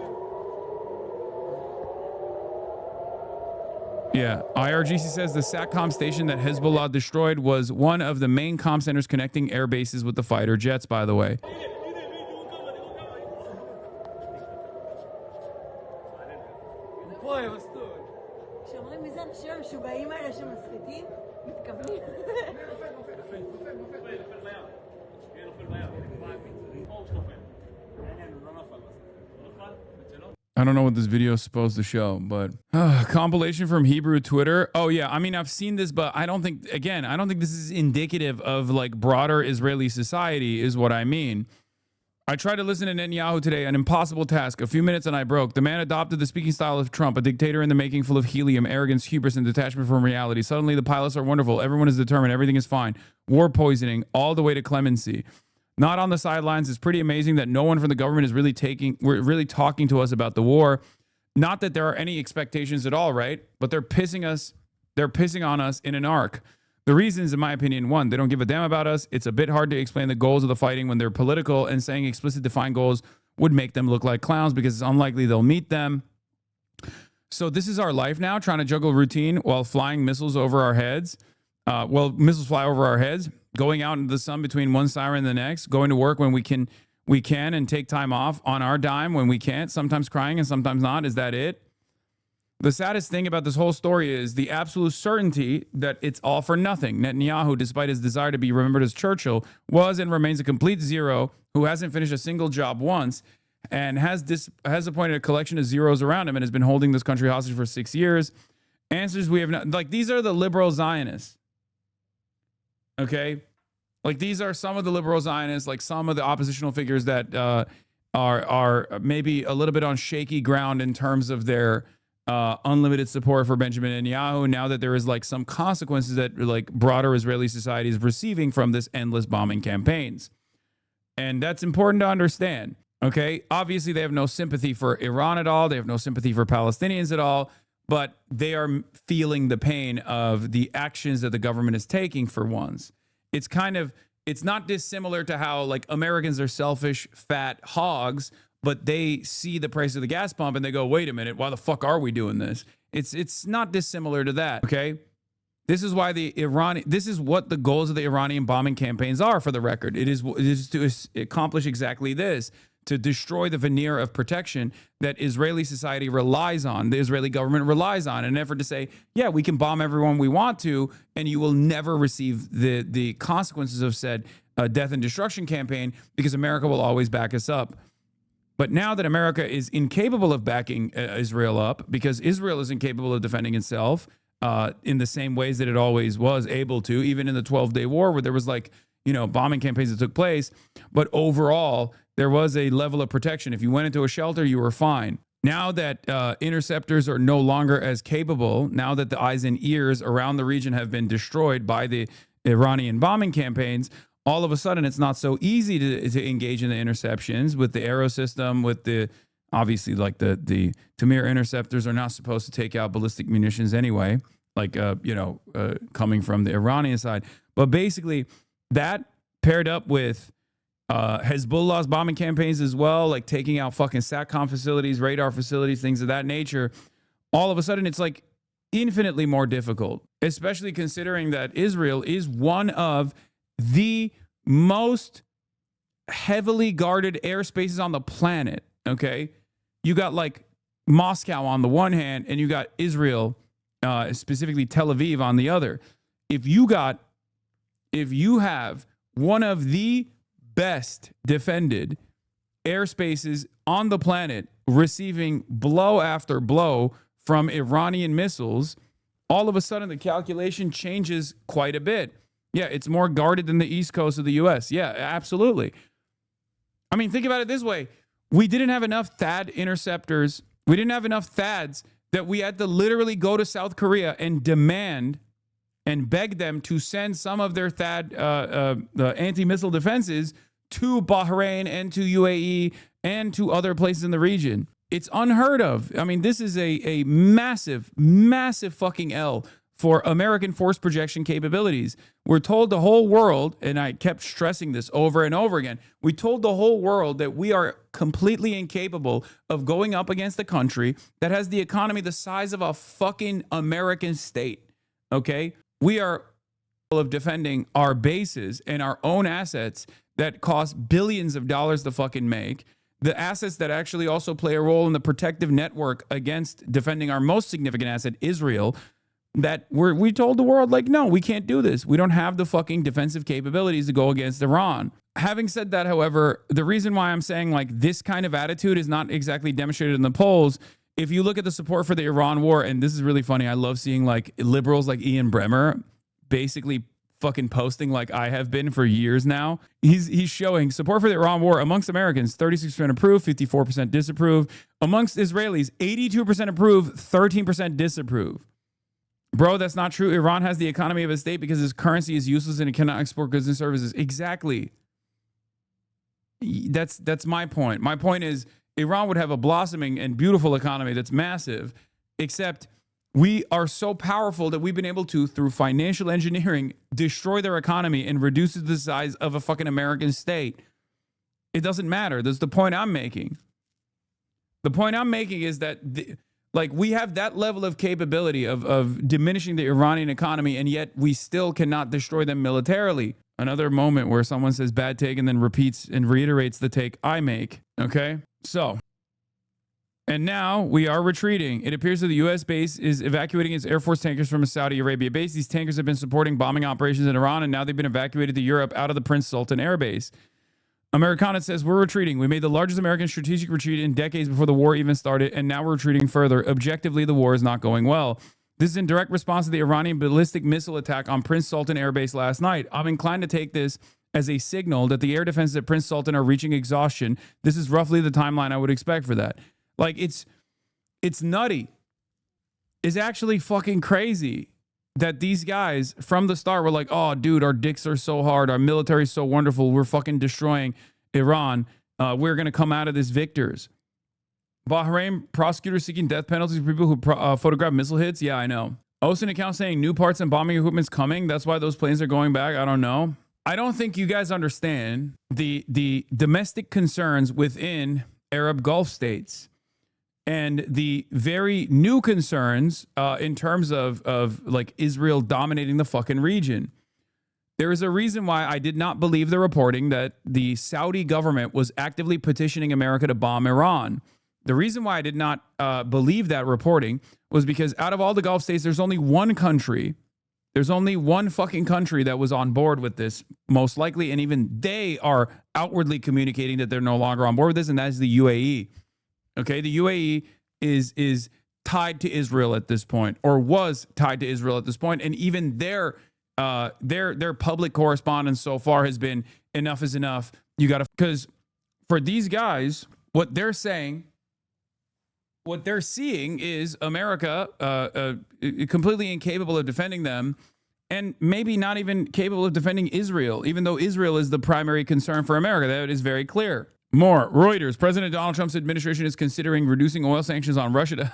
Yeah, IRGC says the SATCOM station that Hezbollah destroyed was one of the main comm centers connecting air bases with the fighter jets, by the way. I don't know what this video is supposed to show, but compilation from Hebrew Twitter. Oh yeah, I mean, I've seen this, but I don't think this is indicative of like broader Israeli society is what I mean. I tried to listen to Netanyahu today, an impossible task. A few minutes and I broke. The man adopted the speaking style of Trump, a dictator in the making, full of helium, arrogance, hubris, and detachment from reality. Suddenly the pilots are wonderful. Everyone is determined. Everything is fine. War poisoning, all the way to clemency. Not on the sidelines. It's pretty amazing that no one from the government is really talking to us about the war. Not that there are any expectations at all, right? But they're pissing on us in an arc. The reasons, in my opinion, one, they don't give a damn about us. It's a bit hard to explain the goals of the fighting when they're political, and saying explicit defined goals would make them look like clowns because it's unlikely they'll meet them. So this is our life now, trying to juggle routine while flying missiles over our heads. Missiles fly over our heads. going out into the sun between one siren and the next, going to work when we can and take time off on our dime when we can't, sometimes crying and sometimes not. Is that it? The saddest thing about this whole story is the absolute certainty that it's all for nothing. Netanyahu, despite his desire to be remembered as Churchill, was and remains a complete zero who hasn't finished a single job once and has appointed a collection of zeros around him and has been holding this country hostage for 6 years. Answers we have not, like, these are the liberal Zionists. Okay? Like, these are some of the liberal Zionists, like some of the oppositional figures that are maybe a little bit on shaky ground in terms of their unlimited support for Benjamin Netanyahu, now that there is like some consequences that like broader Israeli society is receiving from this endless bombing campaigns. And that's important to understand. Okay. Obviously, they have no sympathy for Iran at all. They have no sympathy for Palestinians at all, but they are feeling the pain of the actions that the government is taking for once. It's not dissimilar to how like Americans are selfish, fat hogs, but they see the price of the gas pump and they go, wait a minute, why the fuck are we doing this? It's not dissimilar to that, okay? This is why this is what the goals of the Iranian bombing campaigns are, for the record. It is to accomplish exactly this, to destroy the veneer of protection that Israeli society relies on, the Israeli government relies on, in an effort to say, yeah, we can bomb everyone we want to, and you will never receive the consequences of said death and destruction campaign because America will always back us up. But now that America is incapable of backing Israel up because Israel is incapable of defending itself in the same ways that it always was able to, even in the 12-day war where there was like, bombing campaigns that took place. But overall, there was a level of protection. If you went into a shelter, you were fine. Now that interceptors are no longer as capable, now that the eyes and ears around the region have been destroyed by the Iranian bombing campaigns, all of a sudden, it's not so easy to engage in the interceptions with the arrow system, with the, obviously, like the Tamir interceptors are not supposed to take out ballistic munitions anyway, like, coming from the Iranian side. But basically, that paired up with Hezbollah's bombing campaigns as well, like taking out fucking SATCOM facilities, radar facilities, things of that nature, all of a sudden, it's like infinitely more difficult, especially considering that Israel is one of the most heavily guarded airspaces on the planet, okay? You got like Moscow on the one hand, and you got Israel, specifically Tel Aviv on the other. If you have one of the best defended airspaces on the planet receiving blow after blow from Iranian missiles, all of a sudden the calculation changes quite a bit. Yeah, it's more guarded than the East Coast of the U.S. Yeah, absolutely. I mean, think about it this way. We didn't have enough THAAD interceptors. We didn't have enough THAADs that we had to literally go to South Korea and demand and beg them to send some of their THAAD anti-missile defenses to Bahrain and to UAE and to other places in the region. It's unheard of. I mean, this is a massive, massive fucking L for American force projection capabilities. We're told the whole world, and I kept stressing this over and over again, we told the whole world that we are completely incapable of going up against a country that has the economy the size of a fucking American state, okay? We are capable of defending our bases and our own assets that cost billions of dollars to fucking make, the assets that actually also play a role in the protective network against defending our most significant asset, Israel, that we told the world, like, no, we can't do this. We don't have the fucking defensive capabilities to go against Iran. Having said that, however, the reason why I'm saying like this kind of attitude is not exactly demonstrated in the polls. If you look at the support for the Iran war, and this is really funny, I love seeing like liberals like Ian Bremmer basically fucking posting like I have been for years now. He's showing support for the Iran war amongst Americans, 36% approve, 54% disapprove. Amongst Israelis, 82% approve, 13% disapprove. Bro, that's not true. Iran has the economy of a state because its currency is useless and it cannot export goods and services. Exactly. That's my point. My point is Iran would have a blossoming and beautiful economy that's massive, except we are so powerful that we've been able to, through financial engineering, destroy their economy and reduce it to the size of a fucking American state. It doesn't matter. That's the point I'm making. The point I'm making is that like we have that level of capability of diminishing the Iranian economy, and yet we still cannot destroy them militarily. Another moment where someone says bad take and then repeats and reiterates the take I make. Okay? So, and now we are retreating. It appears that the U.S. base is evacuating its Air Force tankers from a Saudi Arabia base. These tankers have been supporting bombing operations in Iran, and now they've been evacuated to Europe out of the Prince Sultan Air Base. Americana says, we're retreating. We made the largest American strategic retreat in decades before the war even started, and now we're retreating further. Objectively, the war is not going well. This is in direct response to the Iranian ballistic missile attack on Prince Sultan Air Base last night. I'm inclined to take this as a signal that the air defenses at Prince Sultan are reaching exhaustion. This is roughly the timeline I would expect for that. Like, it's nutty. It's actually fucking crazy that these guys from the start were like, oh, dude, our dicks are so hard. Our military is so wonderful. We're fucking destroying Iran. We're going to come out of this victors. Bahrain prosecutors seeking death penalties for people who photograph missile hits. Yeah, I know. Ocean account saying new parts and bombing equipment's coming. That's why those planes are going back. I don't know. I don't think you guys understand the domestic concerns within Arab Gulf states and the very new concerns in terms of like Israel dominating the fucking region. There is a reason why I did not believe the reporting that the Saudi government was actively petitioning America to bomb Iran. The reason why I did not believe that reporting was because out of all the Gulf states, there's only one country. There's only one fucking country that was on board with this, most likely, and even they are outwardly communicating that they're no longer on board with this, and that is the UAE. Okay, the UAE is tied to Israel at this point, or was tied to Israel at this point, and even their public correspondence so far has been enough is enough. You got to, because for these guys, what they're saying. What they're seeing is America completely incapable of defending them, and maybe not even capable of defending Israel, even though Israel is the primary concern for America. That is very clear. More. Reuters. President Donald Trump's administration is considering reducing oil sanctions on Russia.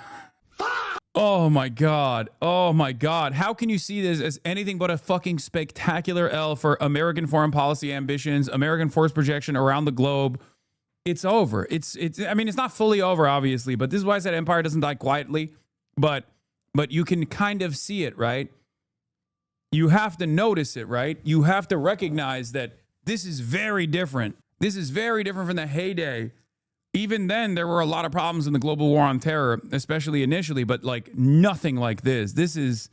Oh my God. Oh my God. How can you see this as anything but a fucking spectacular L for American foreign policy ambitions, American force projection around the globe? It's over. I mean, it's not fully over, obviously, but this is why I said empire doesn't die quietly. But you can kind of see it, right? You have to notice it, right? You have to recognize that this is very different. This is very different from the heyday. Even then, there were a lot of problems in the global war on terror, especially initially, but like nothing like this. This is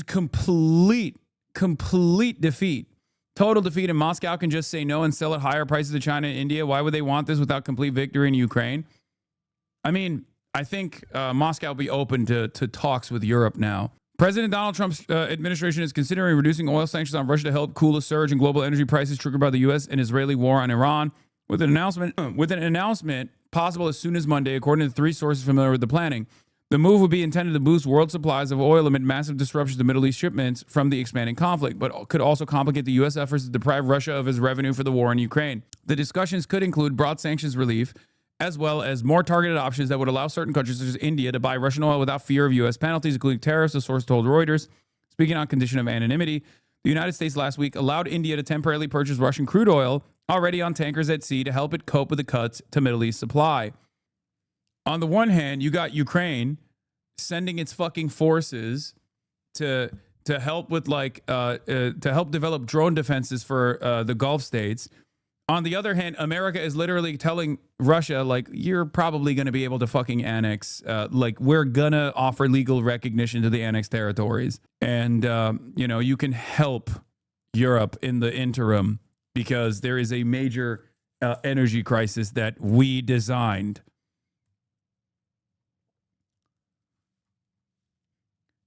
complete defeat. Total defeat, and Moscow can just say no and sell at higher prices to China and India. Why would they want this without complete victory in Ukraine? I mean, I think Moscow will be open to talks with Europe now. President Donald Trump's administration is considering reducing oil sanctions on Russia to help cool a surge in global energy prices triggered by the U.S. and Israeli war on Iran, with an announcement possible as soon as Monday, according to 3 sources familiar with the planning. The move would be intended to boost world supplies of oil amid massive disruptions to Middle East shipments from the expanding conflict, but could also complicate the U.S. efforts to deprive Russia of its revenue for the war in Ukraine. The discussions could include broad sanctions relief, as well as more targeted options that would allow certain countries such as India to buy Russian oil without fear of U.S. penalties, including tariffs, a source told Reuters. Speaking on condition of anonymity, the United States last week allowed India to temporarily purchase Russian crude oil already on tankers at sea to help it cope with the cuts to Middle East supply. On the one hand, you got Ukraine sending its fucking forces to help with to help develop drone defenses for the Gulf states. On the other hand, America is literally telling Russia, like, you're probably going to be able to fucking annex, we're going to offer legal recognition to the annexed territories. And, you can help Europe in the interim because there is a major energy crisis that we designed.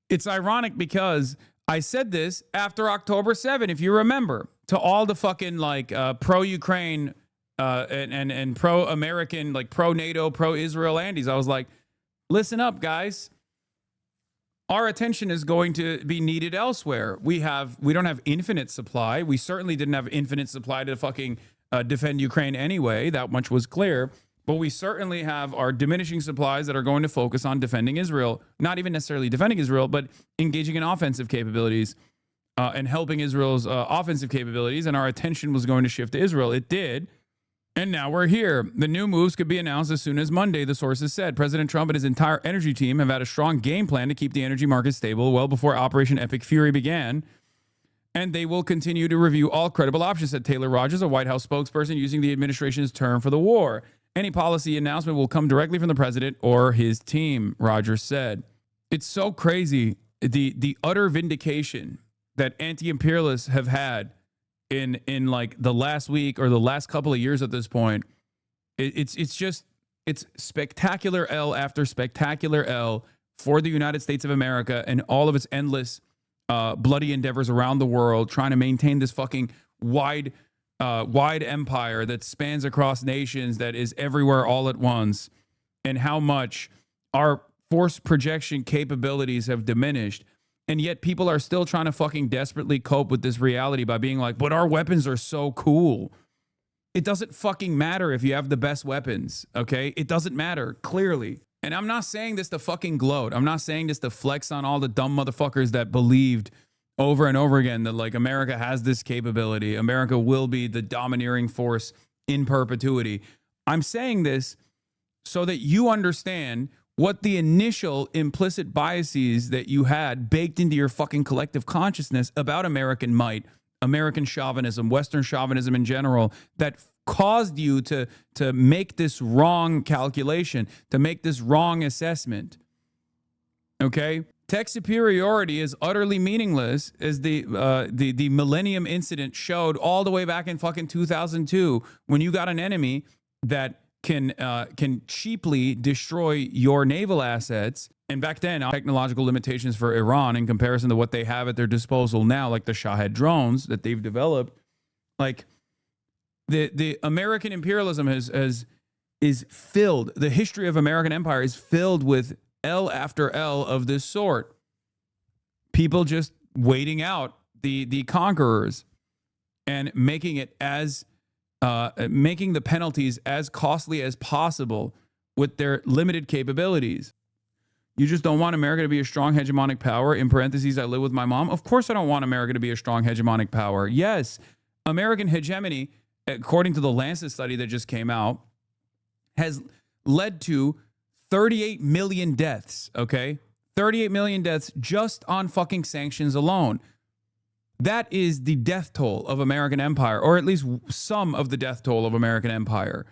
It's ironic because I said this after October 7, if you remember, to all the fucking pro-Ukraine and pro-American, pro-NATO, pro-Israel Andes. I was like, listen up, guys. Our attention is going to be needed elsewhere. We don't have infinite supply. We certainly didn't have infinite supply to fucking defend Ukraine anyway. That much was clear. But we certainly have our diminishing supplies that are going to focus on defending Israel. Not even necessarily defending Israel, but engaging in offensive capabilities and helping Israel's offensive capabilities. And our attention was going to shift to Israel. It did. And now we're here. The new moves could be announced as soon as Monday, the sources said. President Trump and his entire energy team have had a strong game plan to keep the energy market stable well before Operation Epic Fury began. And they will continue to review all credible options, said Taylor Rogers, a White House spokesperson, using the administration's term for the war. Any policy announcement will come directly from the president or his team, Rogers said. It's so crazy, the utter vindication that anti-imperialists have had in like the last week or the last couple of years at this point. It's spectacular L after spectacular L for the United States of America and all of its endless bloody endeavors around the world, trying to maintain this fucking wide empire that spans across nations, that is everywhere all at once, and how much our force projection capabilities have diminished. And yet people are still trying to fucking desperately cope with this reality by being like, but our weapons are so cool. It doesn't fucking matter if you have the best weapons, okay? It doesn't matter, clearly. And I'm not saying this to fucking gloat. I'm not saying this to flex on all the dumb motherfuckers that believed over and over again that like America has this capability. America will be the domineering force in perpetuity. I'm saying this so that you understand what the initial implicit biases that you had baked into your fucking collective consciousness about American might, American chauvinism, Western chauvinism in general, that caused you to make this wrong calculation, to make this wrong assessment. Okay? Tech superiority is utterly meaningless, as the Millennium Incident showed all the way back in fucking 2002, when you got an enemy that can cheaply destroy your naval assets. And back then, technological limitations for Iran in comparison to what they have at their disposal now, like the Shahed drones that they've developed, like the American imperialism is filled. The history of American empire is filled with L after L of this sort. People just waiting out the conquerors and making it as making the penalties as costly as possible with their limited capabilities. You just don't want America to be a strong hegemonic power. In parentheses, I live with my mom. Of course I don't want America to be a strong hegemonic power. Yes, American hegemony, according to the Lancet study that just came out, has led to 38 million deaths, okay? 38 million deaths just on fucking sanctions alone. That is the death toll of American empire, or at least some of the death toll of American empire.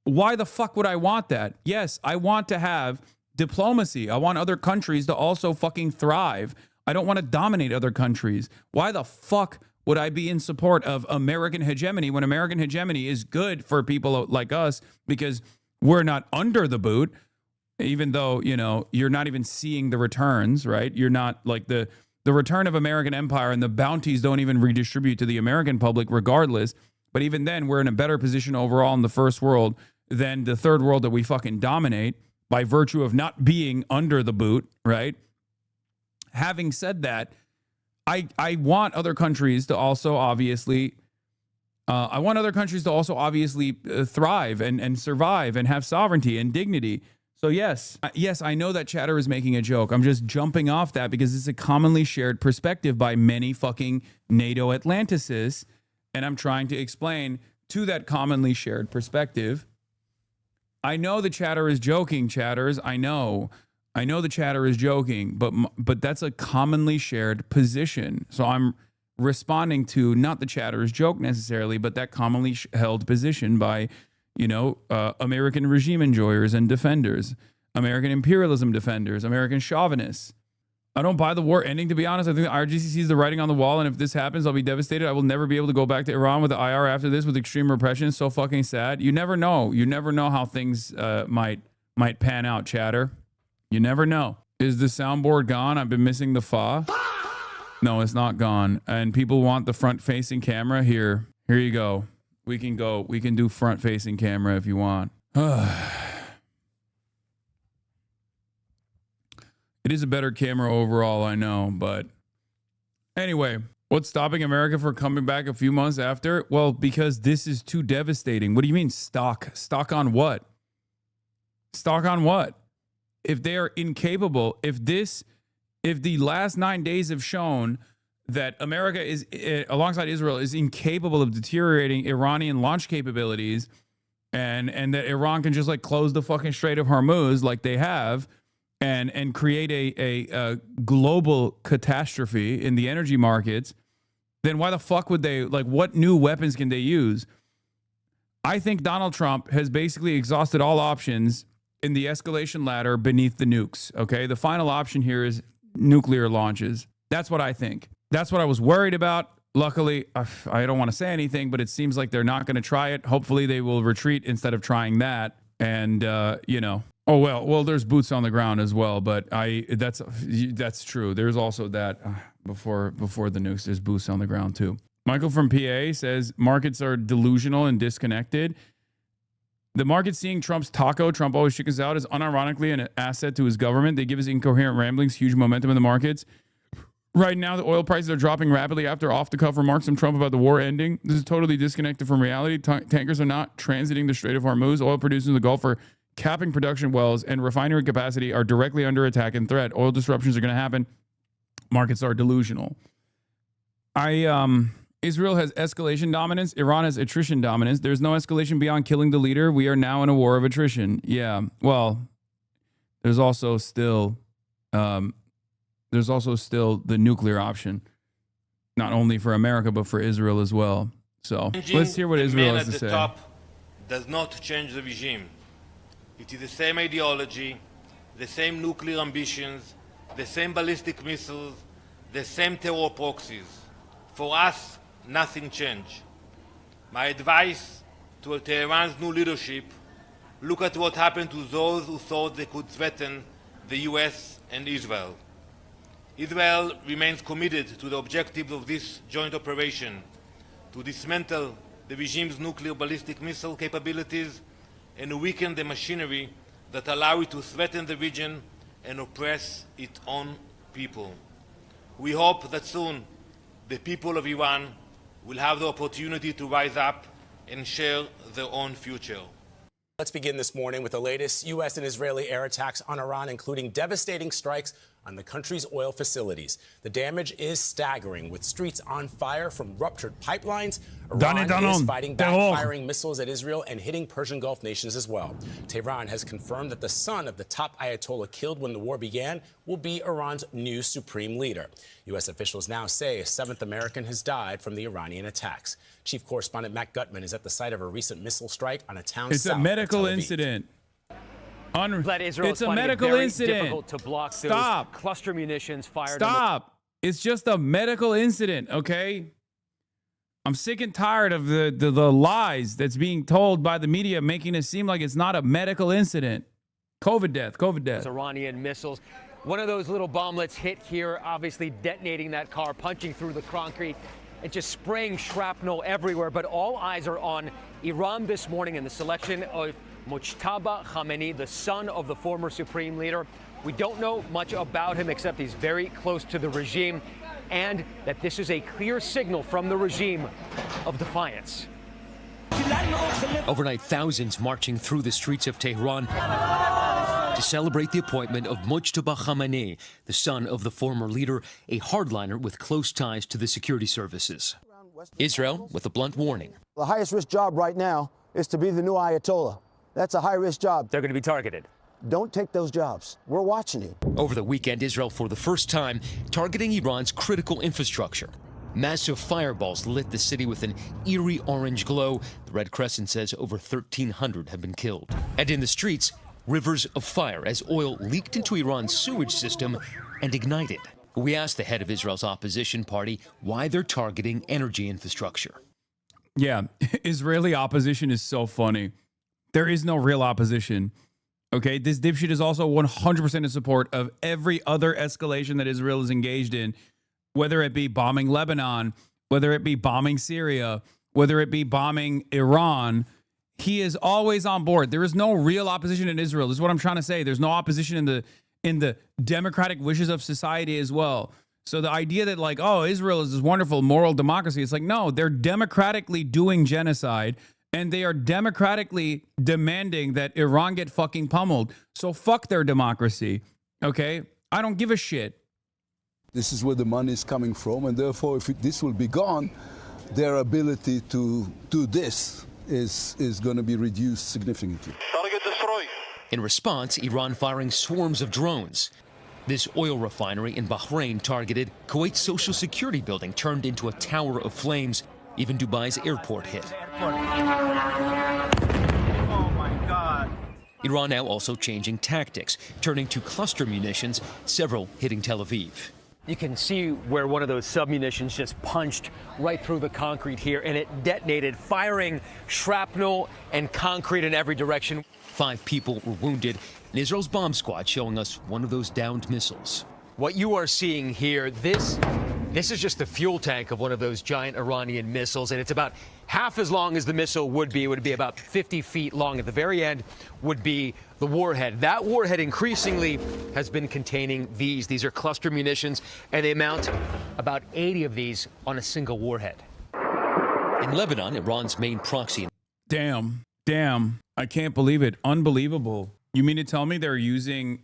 Why the fuck would I want that? Yes, I want to have diplomacy. I want other countries to also fucking thrive. I don't want to dominate other countries. Why the fuck would I be in support of American hegemony when American hegemony is good for people like us because we're not under the boot, even though, you know, you're not even seeing the returns, right? You're not like the return of American empire, and the bounties don't even redistribute to the American public regardless. But even then, we're in a better position overall in the first world than the third world that we fucking dominate by virtue of not being under the boot, right? Having said that, I want other countries to also obviously thrive and survive and have sovereignty and dignity. So yes, I know that chatter is making a joke. I'm just jumping off that because it's a commonly shared perspective by many fucking NATO Atlanticists, and I'm trying to explain to that commonly shared perspective. I know the chatter is joking, chatters. I know the chatter is joking, but that's a commonly shared position. So I'm responding to not the chatter's joke necessarily, but that commonly held position by, you know, American regime enjoyers and defenders, American imperialism defenders, American chauvinists. I don't buy the war ending, to be honest. I think the IRGC sees the writing on the wall, and if this happens, I'll be devastated. I will never be able to go back to Iran with the IR after this with extreme repression. It's so fucking sad. You never know. You never know how things might pan out, chatter. You never know. Is the soundboard gone? I've been missing the fa. No, it's not gone. And people want the front-facing camera. Here you go. We can do front-facing camera if you want. It is a better camera overall, I know, but anyway, what's stopping America from coming back a few months after? Well, because this is too devastating. What do you mean stock? Stock on what? Stock on what? If they are incapable, if the last 9 days have shown that America is, alongside Israel, is incapable of deteriorating Iranian launch capabilities, and that Iran can just like close the fucking Strait of Hormuz like they have, and create a global catastrophe in the energy markets, then why the fuck would they, like, what new weapons can they use? I think Donald Trump has basically exhausted all options in the escalation ladder beneath the nukes, okay? The final option here is nuclear launches. That's what I think. That's what I was worried about. Luckily, I don't want to say anything, but it seems like they're not going to try it. Hopefully they will retreat instead of trying that. And, you know, oh, well, there's boots on the ground as well, but that's true. There's also that before the nukes, there's boots on the ground too. Michael from PA says markets are delusional and disconnected. The market seeing Trump's taco, Trump always chickens out, is unironically an asset to his government. They give his incoherent ramblings huge momentum in the markets. Right now, the oil prices are dropping rapidly after off-the-cuff remarks from Trump about the war ending. This is totally disconnected from reality. Tankers are not transiting the Strait of Hormuz. Oil producers in the Gulf are capping production wells, and refinery capacity are directly under attack and threat. Oil disruptions are going to happen. Markets are delusional. Israel has escalation dominance. Iran has attrition dominance. There's no escalation beyond killing the leader. We are now in a war of attrition. Yeah, well, there's also still the nuclear option, not only for America, but for Israel as well. So let's hear what Israel has to say. The man at the top does not change the regime. It is the same ideology, the same nuclear ambitions, the same ballistic missiles, the same terror proxies. For us, nothing changed. My advice to Tehran's new leadership: look at what happened to those who thought they could threaten the US and Israel. Israel remains committed to the objectives of this joint operation: to dismantle the regime's nuclear ballistic missile capabilities and weaken the machinery that allow it to threaten the region and oppress its own people. We hope that soon the people of Iran will have the opportunity to rise up and share their own future. Let's begin this morning with the latest U.S. and Israeli air attacks on Iran, including devastating strikes on the country's oil facilities. The damage is staggering, with streets on fire from ruptured pipelines. Iran is fighting back, firing missiles at Israel and hitting Persian Gulf nations as well. Tehran has confirmed that the son of the top Ayatollah killed when the war began will be Iran's new supreme leader. U.S. officials now say a seventh American has died from the Iranian attacks. Chief correspondent Matt Gutman is at the site of a recent missile strike on a town south of Tel Aviv. It's a medical incident. It's a medical incident. Difficult to block those Stop. cluster munitions fired. Stop. It's just a medical incident, okay? I'm sick and tired of the lies that's being told by the media, making it seem like it's not a medical incident. COVID death. Iranian missiles. One of those little bomblets hit here, obviously detonating that car, punching through the concrete, and just spraying shrapnel everywhere. But all eyes are on Iran this morning and the selection of Mojtaba Khamenei, the son of the former supreme leader. We don't know much about him except he's very close to the regime, and that this is a clear signal from the regime of defiance. Overnight, thousands marching through the streets of Tehran to celebrate the appointment of Mojtaba Khamenei, the son of the former leader, a hardliner with close ties to the security services. Israel with a blunt warning. The highest risk job right now is to be the new Ayatollah. That's a high-risk job. They're going to be targeted. Don't take those jobs. We're watching you. Over the weekend, Israel, for the first time, targeting Iran's critical infrastructure. Massive fireballs lit the city with an eerie orange glow. The Red Crescent says over 1,300 have been killed. And in the streets, rivers of fire as oil leaked into Iran's sewage system and ignited. We asked the head of Israel's opposition party why they're targeting energy infrastructure. Yeah, Israeli opposition is so funny. There is no real opposition. Okay, this dipshit is also 100% in support of every other escalation that Israel is engaged in, whether it be bombing Lebanon, whether it be bombing Syria, whether it be bombing Iran. He is always on board. There is no real opposition in Israel. This is what I'm trying to say. There's no opposition in the democratic wishes of society as well. So the idea that like, oh, Israel is this wonderful moral democracy, it's like, no, they're democratically doing genocide. And they are democratically demanding that Iran get fucking pummeled. So fuck their democracy, okay? I don't give a shit. This is where the money is coming from, and therefore, if this will be gone, their ability to do this is going to be reduced significantly. In response, Iran firing swarms of drones. This oil refinery in Bahrain targeted. Kuwait's social security building turned into a tower of flames. Even Dubai's airport hit. Oh my God. Iran now also changing tactics, turning to cluster munitions, several hitting Tel Aviv. You can see where one of those submunitions just punched right through the concrete here, and it detonated, firing shrapnel and concrete in every direction. 5 people were wounded, and Israel's bomb squad showing us one of those downed missiles. What you are seeing here, this is just the fuel tank of one of those giant Iranian missiles, and it's about half as long as the missile would be. It would be about 50 feet long. At the very end would be the warhead. That warhead increasingly has been containing these. These are cluster munitions, and they mount about 80 of these on a single warhead. In Lebanon, Iran's main proxy. Damn. I can't believe it. Unbelievable. You mean to tell me they're using...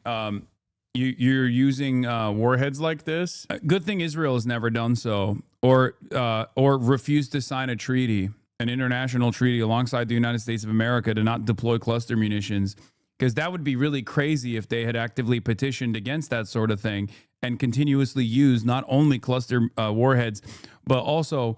You're using warheads like this? Good thing Israel has never done so, or refused to sign a treaty, an international treaty alongside the United States of America to not deploy cluster munitions, because that would be really crazy if they had actively petitioned against that sort of thing and continuously used not only cluster warheads, but also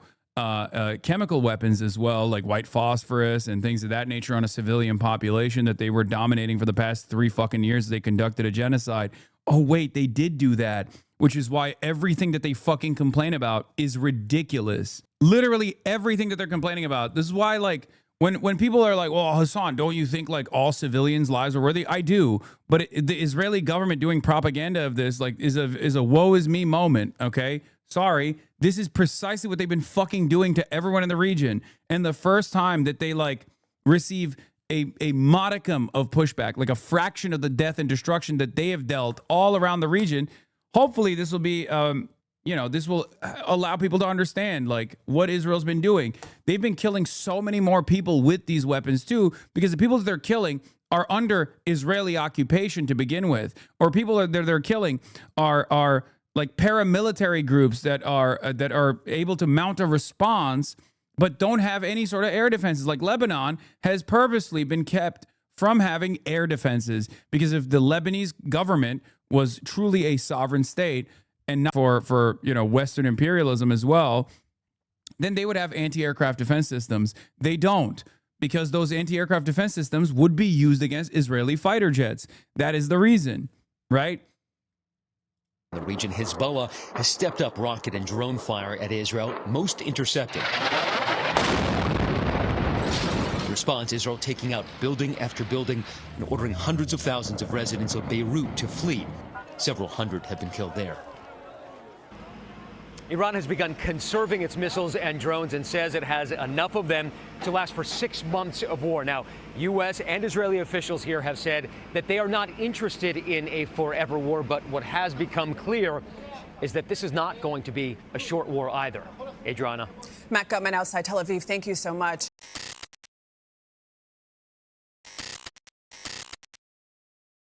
chemical weapons as well, like white phosphorus and things of that nature on a civilian population that they were dominating for the past 3 fucking years. They conducted a genocide. Oh, wait, they did do that, which is why everything that they fucking complain about is ridiculous. Literally everything that they're complaining about. This is why, like, when people are like, well, Hasan, don't you think like all civilians' lives are worthy? I do. But the Israeli government doing propaganda of this, like, is a woe is me moment. Okay. Sorry. This is precisely what they've been fucking doing to everyone in the region. And the first time that they like receive a modicum of pushback, like a fraction of the death and destruction that they have dealt all around the region, hopefully this will be, this will allow people to understand like what Israel's been doing. They've been killing so many more people with these weapons too, because the people that they're killing are under Israeli occupation to begin with, or people that they're killing are like paramilitary groups that are able to mount a response but don't have any sort of air defenses. Like Lebanon has purposely been kept from having air defenses, because if the Lebanese government was truly a sovereign state and not for Western imperialism as well, then they would have anti-aircraft defense systems. They don't, because those anti-aircraft defense systems would be used against Israeli fighter jets. That is the reason, right? The region, Hezbollah has stepped up rocket and drone fire at Israel, most intercepted. In response, Israel taking out building after building and ordering hundreds of thousands of residents of Beirut to flee. Several hundred have been killed there. Iran has begun conserving its missiles and drones and says it has enough of them to last for 6 months of war. Now, U.S. and Israeli officials here have said that they are not interested in a forever war, but what has become clear is that this is not going to be a short war either. Adriana. Matt Gutman outside Tel Aviv, thank you so much.